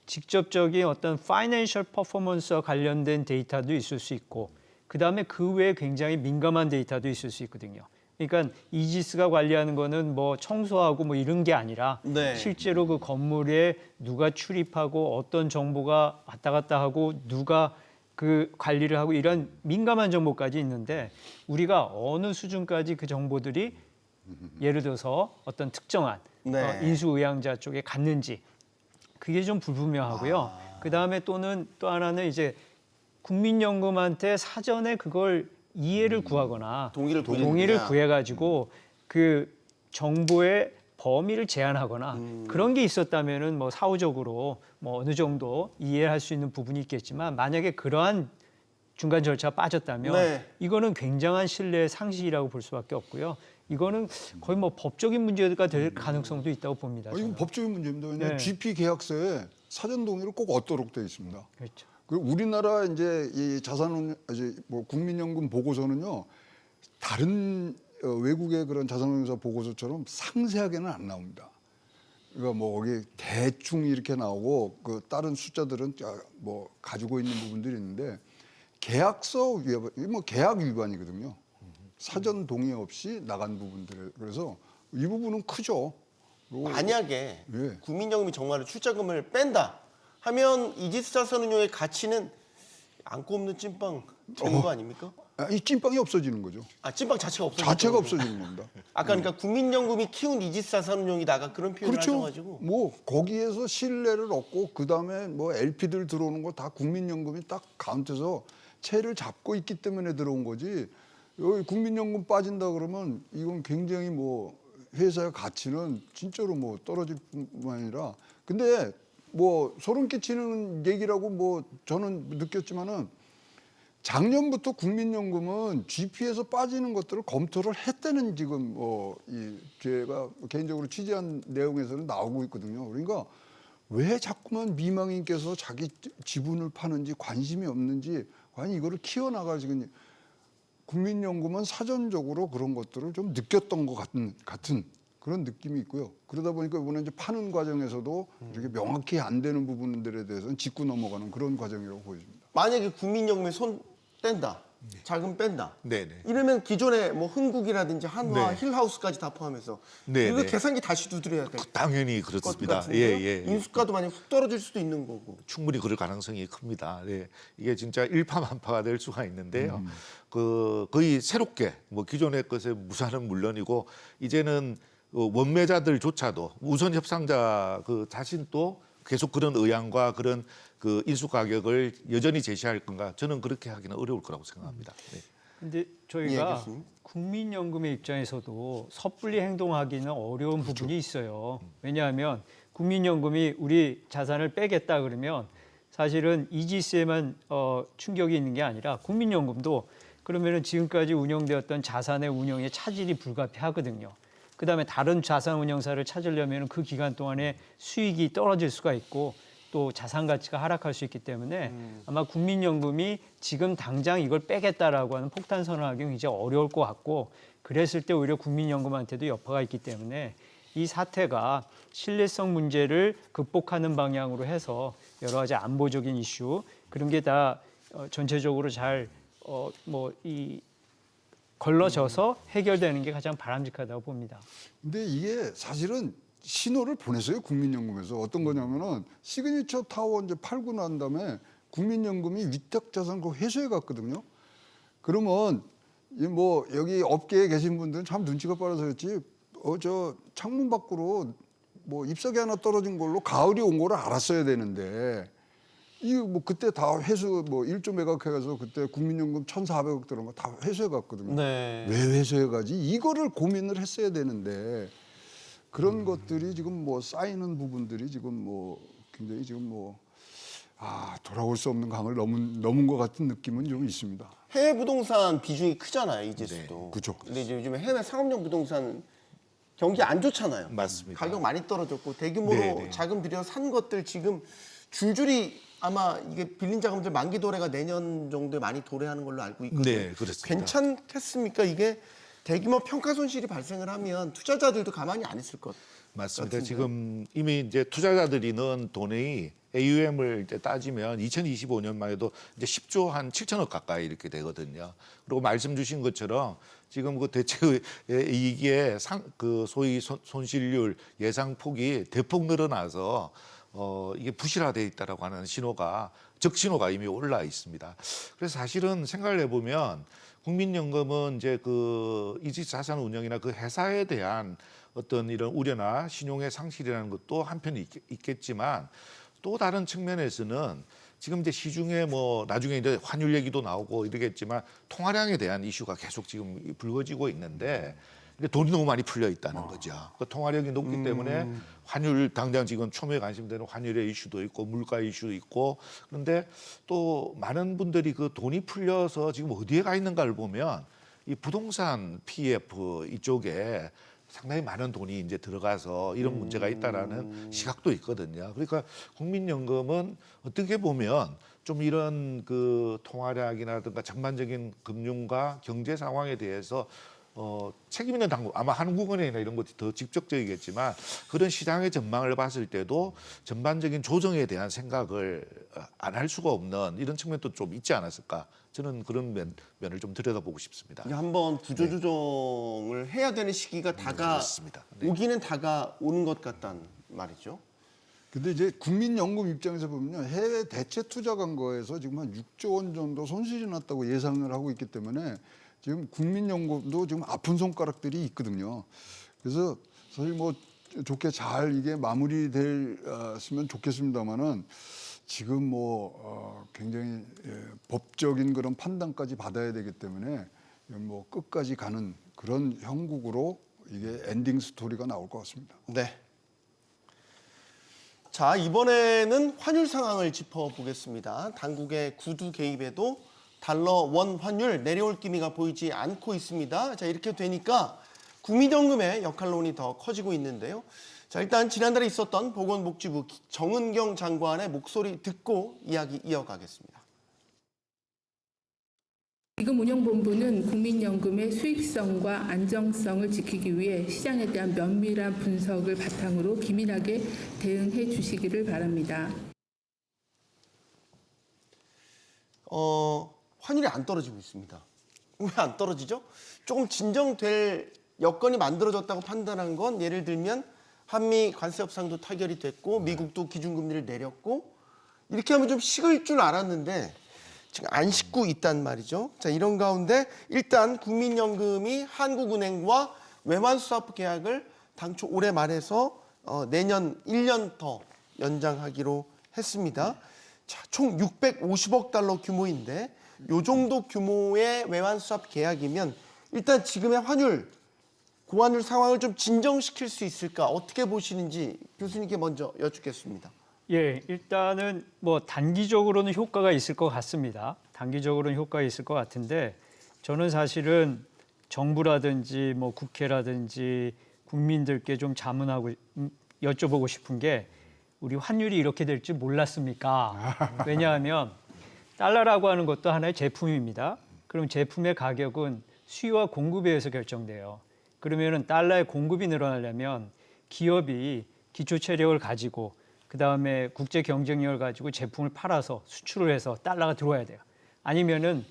Speaker 6: 직접적인 어떤 파이낸셜 퍼포먼스와 관련된 데이터도 있을 수 있고 그 다음에 그 외에 굉장히 민감한 데이터도 있을 수 있거든요. 그러니까 이지스가 관리하는 거는 뭐 청소하고 뭐 이런 게 아니라
Speaker 1: 네.
Speaker 6: 실제로 그 건물에 누가 출입하고 어떤 정보가 왔다 갔다 하고 누가 그 관리를 하고 이런 민감한 정보까지 있는데 우리가 어느 수준까지 그 정보들이 예를 들어서 어떤 특정한
Speaker 1: 네.
Speaker 6: 인수의향자 쪽에 갔는지 그게 좀 불분명하고요. 그다음에 또 하나는 이제 국민연금한테 사전에 그걸 이해를 구하거나
Speaker 1: 동의를
Speaker 6: 동의를 구해가지고 그 정보의 범위를 제한하거나 그런 게 있었다면은 뭐 사후적으로 뭐 어느 정도 이해할 수 있는 부분이 있겠지만 만약에 그러한 중간 절차가 빠졌다면
Speaker 1: 네.
Speaker 6: 이거는 굉장한 신뢰 상실이라고 볼 수밖에 없고요. 이거는 거의 뭐 법적인 문제가 될 가능성도 있다고 봅니다.
Speaker 4: 이건
Speaker 6: 저는.
Speaker 4: 법적인 문제입니다. 왜냐하면
Speaker 6: 네.
Speaker 4: GP 계약서에 사전 동의를 꼭 얻도록 되어 있습니다.
Speaker 6: 그렇죠.
Speaker 4: 그리고 우리나라 이제 이 자산운용 이제 뭐 국민연금 보고서는요 다른 외국의 그런 자산운용사 보고서처럼 상세하게는 안 나옵니다. 그러니까 뭐 거기 대충 이렇게 나오고 그 다른 숫자들은 뭐 가지고 있는 부분들이 있는데 계약서 위반, 뭐 계약 위반이거든요. 사전 동의 없이 나간 부분들 그래서 이 부분은 크죠. 그리고
Speaker 1: 만약에
Speaker 4: 예.
Speaker 1: 국민연금이 정말 출자금을 뺀다 하면 이지스 자산운용의 가치는 안고 없는 찐빵 되는 거 아닙니까?
Speaker 4: 이 찐빵이 없어지는 거죠.
Speaker 1: 찐빵 자체가 없어지는
Speaker 4: 자체가
Speaker 1: 거죠.
Speaker 4: 없어지는 겁니다.
Speaker 1: 아까 그러니까 국민연금이 키운 이지스 자산운용이다 아까 그런 표현을
Speaker 4: 그렇죠.
Speaker 1: 하셔가지고
Speaker 4: 뭐 거기에서 신뢰를 얻고 그 다음에 뭐 LP들 들어오는 거 다 국민연금이 딱 가운데서 채를 잡고 있기 때문에 들어온 거지. 여기 국민연금 빠진다 그러면 이건 굉장히 뭐 회사의 가치는 진짜로 뭐 떨어질 뿐만 아니라 근데 뭐 소름 끼치는 얘기라고 뭐 저는 느꼈지만은 작년부터 국민연금은 GP에서 빠지는 것들을 검토를 했다는 지금 이 제가 개인적으로 취재한 내용에서는 나오고 있거든요. 그러니까 왜 자꾸만 미망인께서 자기 지분을 파는지 관심이 없는지 과연 이거를 키워나가지고 국민연금은 사전적으로 그런 것들을 좀 느꼈던 것 같은 그런 느낌이 있고요. 그러다 보니까 이번에 이제 파는 과정에서도 이렇게 명확히 안 되는 부분들에 대해서는 짚고 넘어가는 그런 과정이라고 보여집니다.
Speaker 1: 만약에 국민연금에 손 뗀다 자금 뺀다
Speaker 5: 네네.
Speaker 1: 이러면 기존에 뭐 흥국이라든지 한화
Speaker 5: 네.
Speaker 1: 힐하우스까지 다 포함해서
Speaker 5: 네,
Speaker 1: 이거
Speaker 5: 네.
Speaker 1: 계산기 다시 두드려야 될
Speaker 5: 당연히
Speaker 1: 것
Speaker 5: 그렇습니다.
Speaker 1: 같은데요. 인수가도 많이 훅 떨어질 수도 있는 거고.
Speaker 5: 충분히 그럴 가능성이 큽니다. 네. 이게 진짜 일파만파가 될 수가 있는데요. 그 거의 새롭게 뭐 기존의 것에 무산은 물론이고 이제는 원매자들조차도 우선 협상자 그 자신도 계속 그런 의향과 그런 그 인수 가격을 여전히 제시할 건가? 저는 그렇게 하기는 어려울 거라고 생각합니다. 네.
Speaker 6: 근데
Speaker 1: 예,
Speaker 6: 저희가
Speaker 1: 교수님.
Speaker 6: 국민연금의 입장에서도 섣불리 행동하기는 어려운 부분이 있어요. 왜냐하면 국민연금이 우리 자산을 빼겠다 그러면 사실은 이지스에만 충격이 있는 게 아니라 국민연금도 그러면은 지금까지 운영되었던 자산의 운영에 차질이 불가피하거든요. 그다음에 다른 자산 운영사를 찾으려면 그 기간 동안에 수익이 떨어질 수가 있고 또 자산 가치가 하락할 수 있기 때문에 아마 국민연금이 지금 당장 이걸 빼겠다라고 하는 폭탄 선언하기는 굉장히 어려울 것 같고 그랬을 때 오히려 국민연금한테도 여파가 있기 때문에 이 사태가 신뢰성 문제를 극복하는 방향으로 해서 여러 가지 안보적인 이슈 그런 게 다 전체적으로 잘 이 걸러져서 해결되는 게 가장 바람직하다고 봅니다.
Speaker 4: 근데 이게 사실은 신호를 보냈어요. 국민연금에서. 어떤 거냐면은 시그니처 타워 이제 팔고 난 다음에 국민연금이 위탁자산 그 회수해 갔거든요. 그러면 이 뭐 여기 업계에 계신 분들은 참 눈치가 빠르서 그렇지 저 창문 밖으로 뭐 잎사귀 하나 떨어진 걸로 가을이 온 거를 알았어야 되는데 이거 뭐 그때 다 회수 뭐 1조 매각 해가서 그때 국민연금 1,400억 들어간 거 다 회수해 갔거든요.
Speaker 1: 네.
Speaker 4: 왜 회수해 가지? 이거를 고민을 했어야 되는데 그런 것들이 지금 뭐 쌓이는 부분들이 지금 뭐 굉장히 지금 뭐 돌아올 수 없는 강을 넘은 것 같은 느낌은 좀 있습니다.
Speaker 1: 해외 부동산 비중이 크잖아요, 이지수도.
Speaker 4: 그죠.
Speaker 1: 근데 이제 요즘에 해외 상업용 부동산 경기 안 좋잖아요.
Speaker 5: 맞습니다.
Speaker 1: 가격 많이 떨어졌고 대규모로
Speaker 5: 네네.
Speaker 1: 자금 들여 산 것들 지금 줄줄이 아마 이게 빌린 자금들 만기 도래가 내년 정도에 많이 도래하는 걸로 알고 있거든요.
Speaker 5: 네, 그렇습니다.
Speaker 1: 괜찮겠습니까? 이게 대규모 평가 손실이 발생을 하면 투자자들도 가만히 안 있을 것
Speaker 5: 맞습니다.
Speaker 1: 같은데요.
Speaker 5: 지금 이미 이제 투자자들이 넣은 돈이 AUM을 이제 따지면 2025년만 해도 이제 10조 한 7천억 가까이 이렇게 되거든요. 그리고 말씀 주신 것처럼 지금 그 대체 이익의 그 소위 손실률 예상 폭이 대폭 늘어나서 이게 부실화돼 있다라고 하는 신호가 적신호가 이미 올라 있습니다. 그래서 사실은 생각을 해보면 국민연금은 이제 그 이지자산 운영이나 그 회사에 대한 어떤 이런 우려나 신용의 상실이라는 것도 한편이 있겠지만 또 다른 측면에서는 지금 이제 시중에 뭐 나중에 이제 환율 얘기도 나오고 이러겠지만 통화량에 대한 이슈가 계속 지금 불거지고 있는데 돈이 너무 많이 풀려 있다는 거죠. 그 통화력이 높기 때문에 환율 당장 지금 초미에 관심되는 환율의 이슈도 있고 물가 이슈도 있고 그런데 또 많은 분들이 그 돈이 풀려서 지금 어디에 가 있는가를 보면 이 부동산 PF 이쪽에 상당히 많은 돈이 이제 들어가서 이런 문제가 있다라는 시각도 있거든요. 그러니까 국민연금은 어떻게 보면 좀 이런 그 통화량이라든가 전반적인 금융과 경제 상황에 대해서 책임 있는 당국 아마 한국은행이나 이런 것이 더 직접적이겠지만 그런 시장의 전망을 봤을 때도 전반적인 조정에 대한 생각을 안 할 수가 없는 이런 측면도 좀 있지 않았을까 저는 그런 면을 좀 들여다보고 싶습니다.
Speaker 1: 이제 한번 구조조정을 해야 되는 시기가
Speaker 5: 그렇습니다. 네.
Speaker 1: 오기는 다가오는 것 같다는 말이죠.
Speaker 4: 근데 이제 국민연금 입장에서 보면요. 해외 대체 투자 광고에서 지금 한 6조 원 정도 손실이 났다고 예상을 하고 있기 때문에 지금 국민연금도 지금 아픈 손가락들이 있거든요. 그래서 사실 뭐 좋게 잘 이게 마무리됐으면 좋겠습니다만은 지금 뭐 굉장히 법적인 그런 판단까지 받아야 되기 때문에 뭐 끝까지 가는 그런 형국으로 이게 엔딩 스토리가 나올 것 같습니다.
Speaker 1: 네. 자, 이번에는 환율 상황을 짚어보겠습니다. 당국의 구두 개입에도 달러 원 환율 내려올 기미가 보이지 않고 있습니다. 자, 이렇게 되니까 국민연금의 역할론이 더 커지고 있는데요. 자, 일단 지난달에 있었던 보건복지부 정은경 장관의 목소리 듣고 이야기 이어가겠습니다.
Speaker 7: 기금운용본부는 국민연금의 수익성과 안정성을 지키기 위해 시장에 대한 면밀한 분석을 바탕으로 기민하게 대응해 주시기를 바랍니다.
Speaker 1: 환율이 안 떨어지고 있습니다. 왜 안 떨어지죠? 조금 진정될 여건이 만들어졌다고 판단한 건 예를 들면 한미 관세 협상도 타결이 됐고 미국도 기준금리를 내렸고 이렇게 하면 좀 식을 줄 알았는데 지금 안 식고 있단 말이죠. 자, 이런 가운데 일단 국민연금이 한국은행과 외환수합 계약을 당초 올해 말에서 내년 1년 더 연장하기로 했습니다. 자, 총 650억 달러 규모인데 이 정도 규모의 외환수합 계약이면 일단 지금의 환율, 고환율 상황을 좀 진정시킬 수 있을까? 어떻게 보시는지 교수님께 먼저 여쭙겠습니다.
Speaker 6: 예, 일단은 뭐 단기적으로는 효과가 있을 것 같습니다. 단기적으로는 효과가 있을 것 같은데 저는 사실은 정부라든지 뭐 국회라든지 국민들께 좀 자문하고 여쭤보고 싶은 게 우리 환율이 이렇게 될 줄 몰랐습니까? 왜냐하면 달러라고 하는 것도 하나의 제품입니다. 그럼 제품의 가격은 수요와 공급에 의해서 결정돼요. 그러면은 달러의 공급이 늘어나려면 기업이 기초 체력을 가지고 그다음에 국제 경쟁력을 가지고 제품을 팔아서 수출을 해서 달러가 들어와야 돼요. 아니면은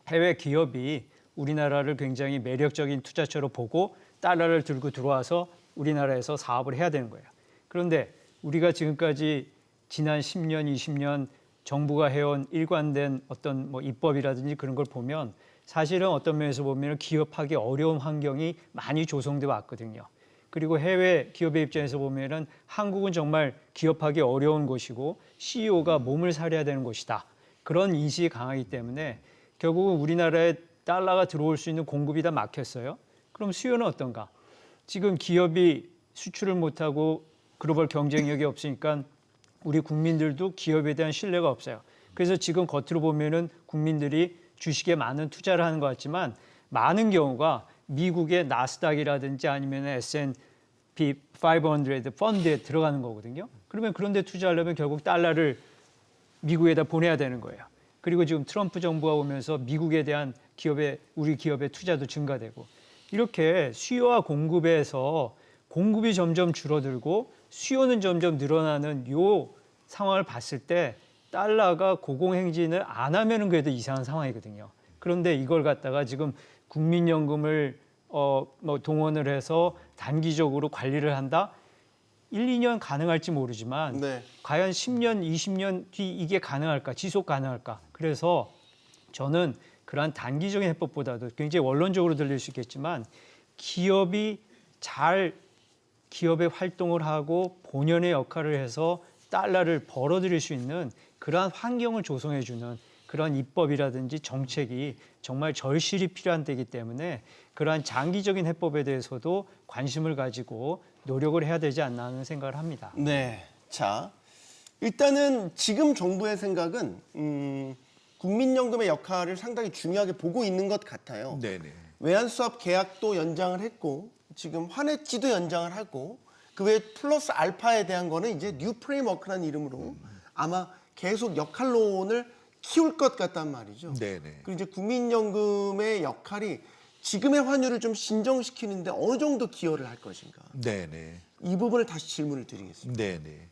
Speaker 6: 해외 기업이 우리나라를 굉장히 매력적인 투자처로 보고 달러를 들고 들어와서 우리나라에서 사업을 해야 되는 거예요. 그런데 우리가 지금까지 지난 10년, 20년 정부가 해온 일관된 어떤 뭐 입법이라든지 그런 걸 보면 사실은 어떤 면에서 보면 기업하기 어려운 환경이 많이 조성돼 왔거든요. 그리고 해외 기업의 입장에서 보면은 한국은 정말 기업하기 어려운 곳이고 CEO가 몸을 사려야 되는 곳이다. 그런 인식이 강하기 때문에 결국은 우리나라에 달러가 들어올 수 있는 공급이 다 막혔어요. 그럼 수요는 어떤가? 지금 기업이 수출을 못하고 글로벌 경쟁력이 없으니까 우리 국민들도 기업에 대한 신뢰가 없어요. 그래서 지금 겉으로 보면은 국민들이 주식에 많은 투자를 하는 것 같지만 많은 경우가 미국의 나스닥이라든지 아니면 S&P 500 펀드에 들어가는 거거든요. 그러면 그런 데 투자하려면 결국 달러를 미국에다 보내야 되는 거예요. 그리고 지금 트럼프 정부가 오면서 미국에 대한 우리 기업의 투자도 증가되고 이렇게 수요와 공급에서 공급이 점점 줄어들고 수요는 점점 늘어나는 요 상황을 봤을 때 달러가 고공행진을 안 하면은 그래도 이상한 상황이거든요. 그런데 이걸 갖다가 지금 국민연금을 동원을 해서 단기적으로 관리를 한다? 1, 2년 가능할지 모르지만
Speaker 1: 네.
Speaker 6: 과연 10년, 20년 뒤 이게 가능할까? 지속 가능할까? 그래서 저는 그러한 단기적인 해법보다도 굉장히 원론적으로 들릴 수 있겠지만 기업이 잘 기업의 활동을 하고 본연의 역할을 해서 달러를 벌어들일 수 있는 그러한 환경을 조성해 주는 그런 입법이라든지 정책이 정말 절실히 필요한 때이기 때문에 그러한 장기적인 해법에 대해서도 관심을 가지고 노력을 해야 되지 않나 하는 생각을 합니다.
Speaker 1: 네. 자, 일단은 지금 정부의 생각은 국민연금의 역할을 상당히 중요하게 보고 있는 것 같아요.
Speaker 5: 네네.
Speaker 1: 외환수합 계약도 연장을 했고 지금 환해지도 연장을 하고 그 외에 플러스 알파에 대한 거는 이제 뉴 프레임워크라는 이름으로 아마 계속 역할론을 키울 것 같단 말이죠.
Speaker 5: 네네.
Speaker 1: 그리고 이제 국민연금의 역할이 지금의 환율을 좀 신정시키는데 어느 정도 기여를 할 것인가.
Speaker 5: 네네.
Speaker 1: 이 부분을 다시 질문을 드리겠습니다.
Speaker 5: 네네.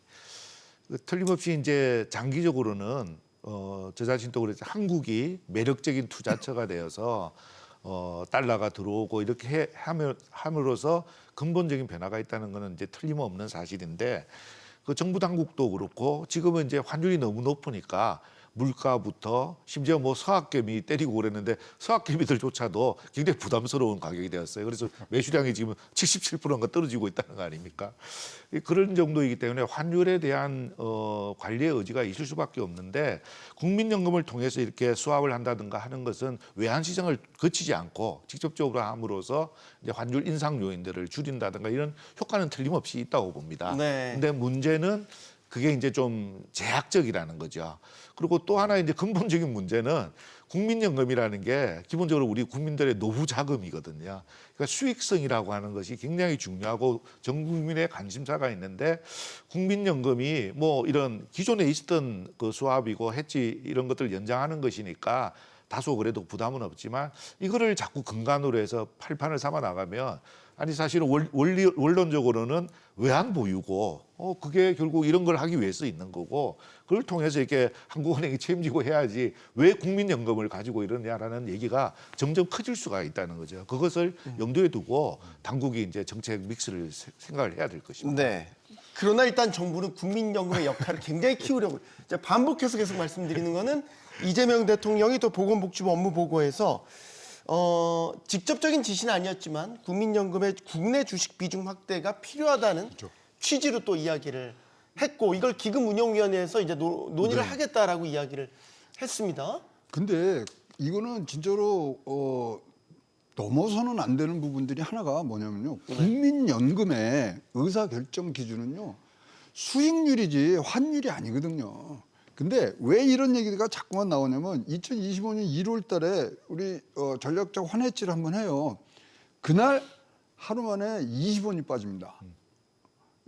Speaker 5: 틀림없이 이제 장기적으로는 저 자신도 그랬죠. 한국이 매력적인 투자처가 되어서 달러가 들어오고 이렇게 함으로써 근본적인 변화가 있다는 것은 이제 틀림없는 사실인데 그 정부 당국도 그렇고 지금은 이제 환율이 너무 높으니까 물가부터 심지어 뭐 서학개미 때리고 그랬는데 서학개미들조차도 굉장히 부담스러운 가격이 되었어요. 그래서 매수량이 지금 77%가 떨어지고 있다는 거 아닙니까? 그런 정도이기 때문에 환율에 대한 관리의 의지가 있을 수밖에 없는데 국민연금을 통해서 이렇게 수합을 한다든가 하는 것은 외환시장을 거치지 않고 직접적으로 함으로써 이제 환율 인상 요인들을 줄인다든가 이런 효과는 틀림없이 있다고 봅니다.
Speaker 1: 네.
Speaker 5: 근데 문제는 그게 이제 좀 제약적이라는 거죠. 그리고 또 하나 이제 근본적인 문제는 국민연금이라는 게 기본적으로 우리 국민들의 노후 자금이거든요. 그러니까 수익성이라고 하는 것이 굉장히 중요하고 전 국민의 관심사가 있는데 국민연금이 뭐 이런 기존에 있었던 그 수합이고 해지 이런 것들을 연장하는 것이니까 다소 그래도 부담은 없지만 이거를 자꾸 근간으로 해서 팔판을 삼아 나가면 아니 사실은 원론적으로는 외환 보유고 그게 결국 이런 걸 하기 위해서 있는 거고 그걸 통해서 이렇게 한국은행이 책임지고 해야지 왜 국민연금을 가지고 이러냐라는 얘기가 점점 커질 수가 있다는 거죠. 그것을 염두에 두고 당국이 이제 정책 믹스를 생각을 해야 될 것입니다.
Speaker 1: 네. 그러나 일단 정부는 국민연금의 역할을 굉장히 키우려고 이제 반복해서 계속 말씀드리는 거는 이재명 대통령이 또 보건복지부 업무보고에서 직접적인 지시는 아니었지만 국민연금의 국내 주식 비중 확대가 필요하다는 취지로 또 이야기를 했고 이걸 기금운용위원회에서 이제 논의를 하겠다라고 이야기를 했습니다.
Speaker 4: 근데 이거는 진짜로 넘어서는 안 되는 부분들이 하나가 뭐냐면요. 국민연금의 의사결정 기준은요. 수익률이지 환율이 아니거든요. 근데 왜 이런 얘기가 자꾸만 나오냐면 2025년 1월 달에 우리 전략적 환해지를 한번 해요. 그날 하루 만에 20원이 빠집니다.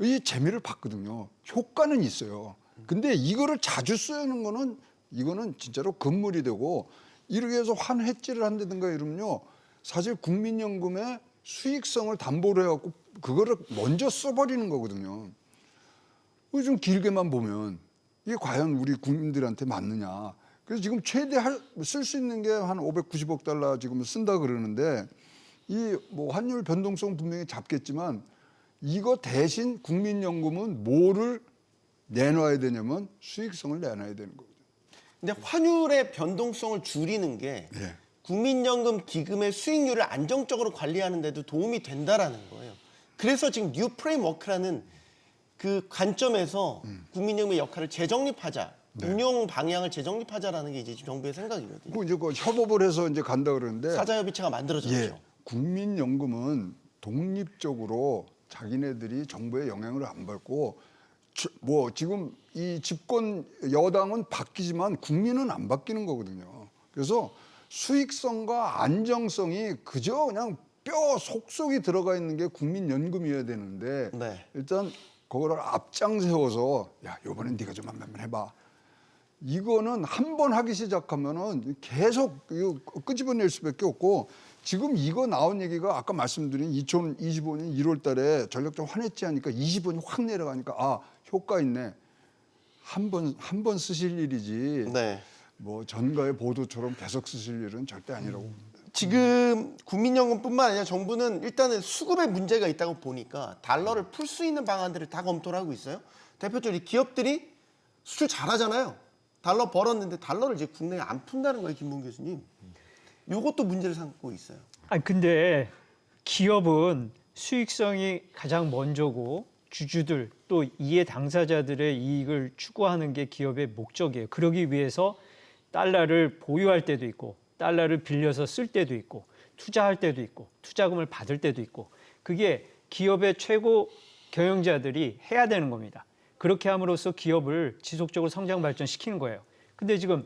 Speaker 4: 이 재미를 봤거든요. 효과는 있어요. 근데 이거를 자주 쓰는 거는 이거는 진짜로 금물이 되고 이렇게 해서 환해지를 한다든가 이러면요. 사실 국민연금의 수익성을 담보로 해갖고 그거를 먼저 써버리는 거거든요. 좀 길게만 보면 이게 과연 우리 국민들한테 맞느냐. 그래서 지금 최대 쓸 수 있는 게 한 590억 달러 지금 쓴다 그러는데 이 뭐 환율 변동성 분명히 잡겠지만 이거 대신 국민연금은 뭐를 내놔야 되냐면 수익성을 내놔야 되는 거거든요.
Speaker 1: 근데 환율의 변동성을 줄이는 게
Speaker 4: 예.
Speaker 1: 국민연금 기금의 수익률을 안정적으로 관리하는 데도 도움이 된다라는 거예요. 그래서 지금 뉴 프레임워크라는 그 관점에서 국민연금의 역할을 재정립하자, 운용 방향을 재정립하자라는 게 이제 지금 정부의 생각이거든요.
Speaker 4: 그 이제 그 협업을 해서 이제 간다 그러는데
Speaker 1: 사자협의체가 만들어졌죠.
Speaker 4: 예, 국민연금은 독립적으로 자기네들이 정부의 영향을 안 받고 뭐 지금 이 집권 여당은 바뀌지만 국민은 안 바뀌는 거거든요. 그래서 수익성과 안정성이 그저 그냥 뼈 속속이 들어가 있는 게 국민연금이어야 되는데
Speaker 1: 네.
Speaker 4: 일단 그거를 앞장 세워서 야 이번엔 네가 좀 한번 해봐. 이거는 한 번 하기 시작하면은 계속 이거 끄집어낼 수밖에 없고 지금 이거 나온 얘기가 아까 말씀드린 2025년 1월 달에 전력적 환해지 하니까 20원이 확 내려가니까 아 효과 있네. 한 번 쓰실 일이지
Speaker 1: 네.
Speaker 4: 뭐 전가의 보도처럼 계속 쓰실 일은 절대 아니라고 봅니다.
Speaker 1: 지금 국민연금뿐만 아니라 정부는 일단은 수급에 문제가 있다고 보니까 달러를 풀 수 있는 방안들을 다 검토를 하고 있어요. 대표적으로 기업들이 수출 잘하잖아요. 달러 벌었는데 달러를 이제 국내에 안 푼다는 거예요, 김봉 교수님. 이것도 문제를 삼고 있어요.
Speaker 6: 아니 근데 기업은 수익성이 가장 먼저고 주주들 또 이해 당사자들의 이익을 추구하는 게 기업의 목적이에요. 그러기 위해서 달러를 보유할 때도 있고 달러를 빌려서 쓸 때도 있고 투자할 때도 있고 투자금을 받을 때도 있고 그게 기업의 최고 경영자들이 해야 되는 겁니다. 그렇게 함으로써 기업을 지속적으로 성장 발전시키는 거예요. 근데 지금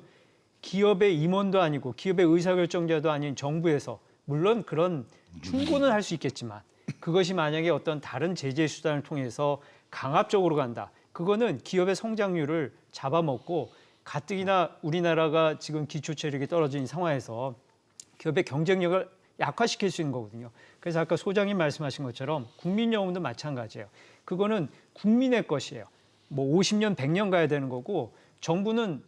Speaker 6: 기업의 임원도 아니고 기업의 의사결정자도 아닌 정부에서 물론 그런 충고는 할 수 있겠지만 그것이 만약에 어떤 다른 제재 수단을 통해서 강압적으로 간다. 그거는 기업의 성장률을 잡아먹고 가뜩이나 우리나라가 지금 기초체력이 떨어진 상황에서 기업의 경쟁력을 약화시킬 수 있는 거거든요. 그래서 아까 소장님 말씀하신 것처럼 국민연금도 마찬가지예요. 그거는 국민의 것이에요. 뭐 50년, 100년 가야 되는 거고 정부는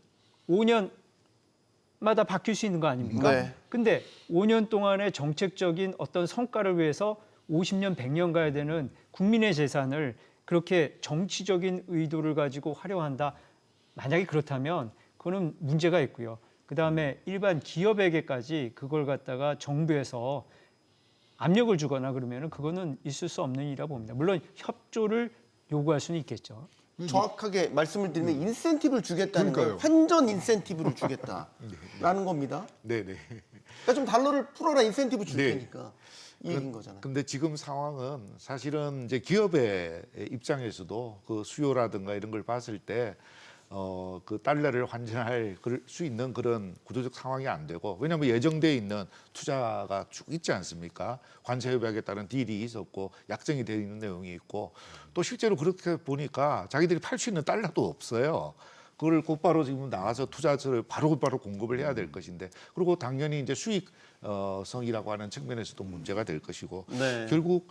Speaker 6: 5년마다 바뀔 수 있는 거 아닙니까?
Speaker 1: 네.
Speaker 6: 근데 5년 동안의 정책적인 어떤 성과를 위해서 50년, 100년 가야 되는 국민의 재산을 그렇게 정치적인 의도를 가지고 활용한다. 만약에 그렇다면 그거는 문제가 있고요. 그다음에 일반 기업에게까지 그걸 갖다가 정부에서 압력을 주거나 그러면은 그거는 있을 수 없는 일이라고 봅니다. 물론 협조를 요구할 수는 있겠죠.
Speaker 1: 정확하게 말씀을 드리면 인센티브를 주겠다는 거예요.
Speaker 4: 그러니까요.
Speaker 1: 환전 인센티브를 주겠다라는 겁니다.
Speaker 5: 네네.
Speaker 1: 그러니까 좀 달러를 풀어라 인센티브 줄
Speaker 5: 네.
Speaker 1: 테니까 이 얘기인 거잖아요.
Speaker 5: 근데 지금 상황은 사실은 이제 기업의 입장에서도 그 수요라든가 이런 걸 봤을 때 그 달러를 환전할 수 있는 그런 구조적 상황이 안 되고 왜냐하면 예정돼 있는 투자가 쭉 있지 않습니까? 관세 협약에 따른 딜이 있었고 약정이 되어 있는 내용이 있고 또 실제로 그렇게 보니까 자기들이 팔 수 있는 달러도 없어요. 그걸 곧바로 지금 나와서 투자처를 바로바로 공급을 해야 될 것인데 그리고 당연히 이제 수익성이라고 하는 측면에서도 문제가 될 것이고
Speaker 1: 네.
Speaker 5: 결국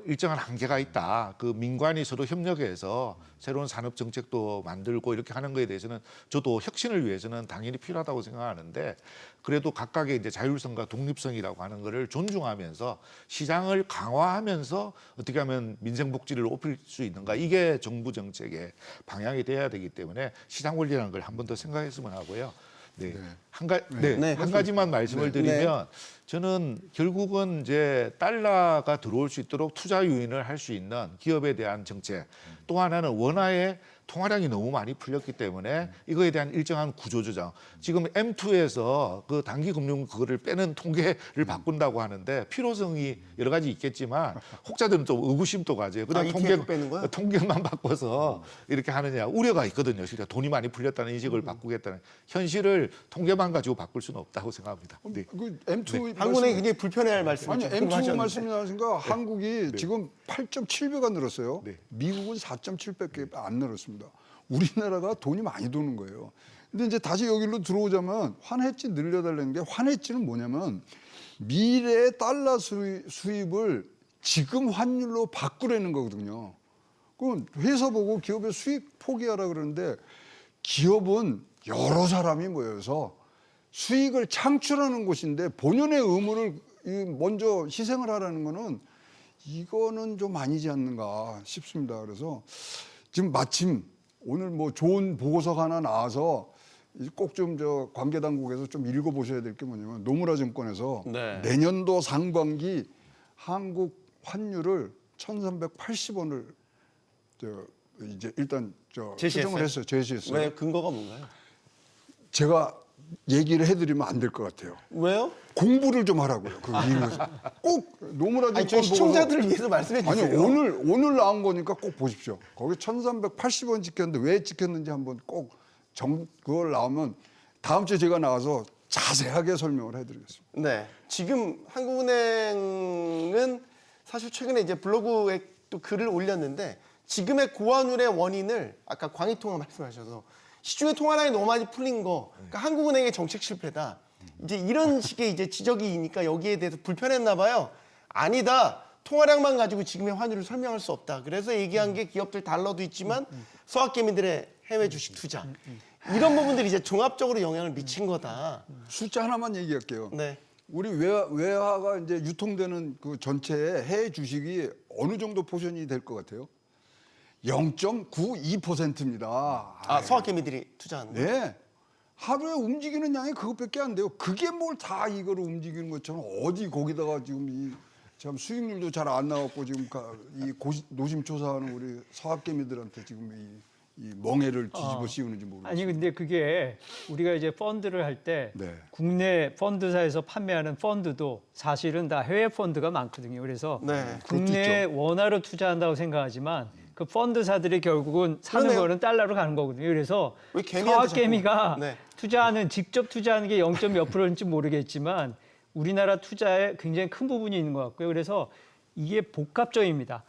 Speaker 5: 일정한 한계가 있다. 그 민관이 서로 협력해서 새로운 산업 정책도 만들고 이렇게 하는 거에 대해서는 저도 혁신을 위해서는 당연히 필요하다고 생각하는데 그래도 각각의 이제 자율성과 독립성이라고 하는 거를 존중하면서 시장을 강화하면서 어떻게 하면 민생 복지를 높일 수 있는가 이게 정부 정책의 방향이 돼야 되기 때문에 시장 원리라는 걸 한 번 더 생각했으면 하고요. 네. 한 가지만 말씀을 드리면 저는 결국은 이제 달러가 들어올 수 있도록 투자 유인을 할 수 있는 기업에 대한 정책 또 하나는 원화의 통화량이 너무 많이 풀렸기 때문에 이거에 대한 일정한 구조 조정. 지금 M2에서 그 단기 금융 그거를 빼는 통계를 바꾼다고 하는데 필요성이 여러 가지 있겠지만 혹자들은 좀 의구심도 가져요. 그냥
Speaker 1: ETF 빼는 거야?
Speaker 5: 통계만 바꿔서 이렇게 하느냐 우려가 있거든요. 실제 돈이 많이 풀렸다는 인식을 바꾸겠다는 현실을 통계만 가지고 바꿀 수는 없다고 생각합니다. 네.
Speaker 4: 그 M2
Speaker 1: 한국은행이 굉장히 불편해할 말씀을
Speaker 4: 아니
Speaker 1: 조금
Speaker 4: M2
Speaker 1: 하셨는데.
Speaker 4: 말씀하신가 한국이 지금 8.7배가 늘었어요.
Speaker 5: 네.
Speaker 4: 미국은 4.7배밖에 안 늘었습니다. 우리나라가 돈이 많이 도는 거예요. 근데 이제 다시 여기로 들어오자면 환해지 늘려달라는 게 환해지는 뭐냐면 미래의 달러 수입을 지금 환율로 바꾸려는 거거든요. 그럼 회사 보고 기업의 수익 포기하라 그러는데 기업은 여러 사람이 모여서 수익을 창출하는 곳인데 본연의 의무를 먼저 희생을 하라는 거는 이거는 좀 아니지 않는가 싶습니다. 그래서 지금 마침 오늘 뭐 좋은 보고서가 하나 나와서 꼭 좀 저 관계 당국에서 좀 읽어보셔야 될 게 뭐냐면 노무라 증권에서
Speaker 1: 네.
Speaker 4: 내년도 상반기 한국 환율을 1,380원을 이제 일단
Speaker 1: 제시했어요?
Speaker 4: 했어요. 제시했어요.
Speaker 1: 왜 근거가 뭔가요?
Speaker 4: 제가 얘기를 해드리면 안 될 것 같아요.
Speaker 1: 왜요?
Speaker 4: 공부를 좀 하라고요. 그 이유에서 꼭 노무라
Speaker 1: 아니, 저희
Speaker 4: 증권
Speaker 1: 시청자들을 위해서 말씀해
Speaker 4: 아니
Speaker 1: 주세요.
Speaker 4: 오늘 나온 거니까 꼭 보십시오. 거기 1,380원 찍혔는데 왜 찍혔는지 한번 꼭 그걸 나오면 다음 주에 제가 나와서 자세하게 설명을 해드리겠습니다.
Speaker 1: 네, 지금 한국은행은 사실 최근에 이제 블로그에 또 글을 올렸는데 지금의 고환율의 원인을 아까 광의통화 말씀하셔서 시중에 통화량이 너무 많이 풀린 거, 그러니까 한국은행의 정책 실패다. 이제 이런 식의 이제 지적이니까 여기에 대해서 불편했나 봐요. 아니다. 통화량만 가지고 지금의 환율을 설명할 수 없다. 그래서 얘기한 게 기업들 달러도 있지만 서학개미들의 해외 주식 투자. 이런 부분들이 이제 종합적으로 영향을 미친 거다.
Speaker 4: 숫자 하나만 얘기할게요.
Speaker 1: 네.
Speaker 4: 우리 외화가 이제 유통되는 그 전체의 해외 주식이 어느 정도 포션이 될 것 같아요? 0.92%입니다.
Speaker 1: 아, 서학개미들이 투자하는 거.
Speaker 4: 네. 하루에 움직이는 양이 그것밖에 안 돼요. 그게 뭘 다 이거를 움직이는 것처럼 어디 거기다가 지금 참 수익률도 잘 안 나왔고 지금 노심초사하는 우리 서학개미들한테 지금 이 멍해를 뒤집어 씌우는지 모르겠어요.
Speaker 6: 아니 근데 그게 우리가 이제 펀드를 할 때
Speaker 4: 네.
Speaker 6: 국내 펀드사에서 판매하는 펀드도 사실은 다 해외 펀드가 많거든요. 그래서
Speaker 1: 네,
Speaker 6: 국내 원화로 투자한다고 생각하지만 그 펀드사들이 결국은 사는
Speaker 1: 그러네요.
Speaker 6: 거는 달러로 가는 거거든요. 그래서
Speaker 1: 왜 개미한테
Speaker 6: 서학개미가
Speaker 1: 자꾸- 네.
Speaker 6: 직접 투자하는 게 0. 몇 %인지 모르겠지만 우리나라 투자에 굉장히 큰 부분이 있는 것 같고요. 그래서 이게 복합적입니다.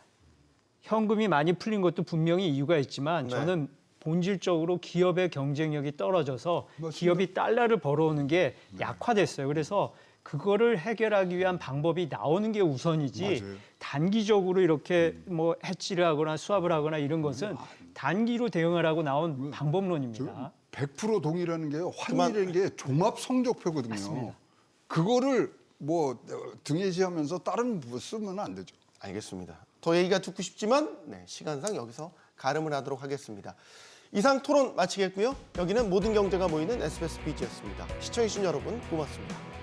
Speaker 6: 현금이 많이 풀린 것도 분명히 이유가 있지만
Speaker 1: 네.
Speaker 6: 저는 본질적으로 기업의 경쟁력이 떨어져서
Speaker 4: 맞습니다.
Speaker 6: 기업이 달러를 벌어오는 게 약화됐어요. 그래서 그거를 해결하기 위한 방법이 나오는 게 우선이지
Speaker 4: 맞아요.
Speaker 6: 단기적으로 이렇게 뭐 해치를 하거나 수합을 하거나 이런 것은 단기로 대응하라고 나온 방법론입니다.
Speaker 4: 100% 동의라는 게요. 환율이라는 게 종합 성적표거든요.
Speaker 6: 맞습니다.
Speaker 4: 그거를 뭐 등에시하면서 다른 뭐 쓰면 안 되죠.
Speaker 1: 알겠습니다. 더 얘기가 듣고 싶지만 시간상 여기서 가름을 하도록 하겠습니다. 이상 토론 마치겠고요. 여기는 모든 경제가 모이는 SBS 비즈였습니다. 시청해주신 여러분 고맙습니다.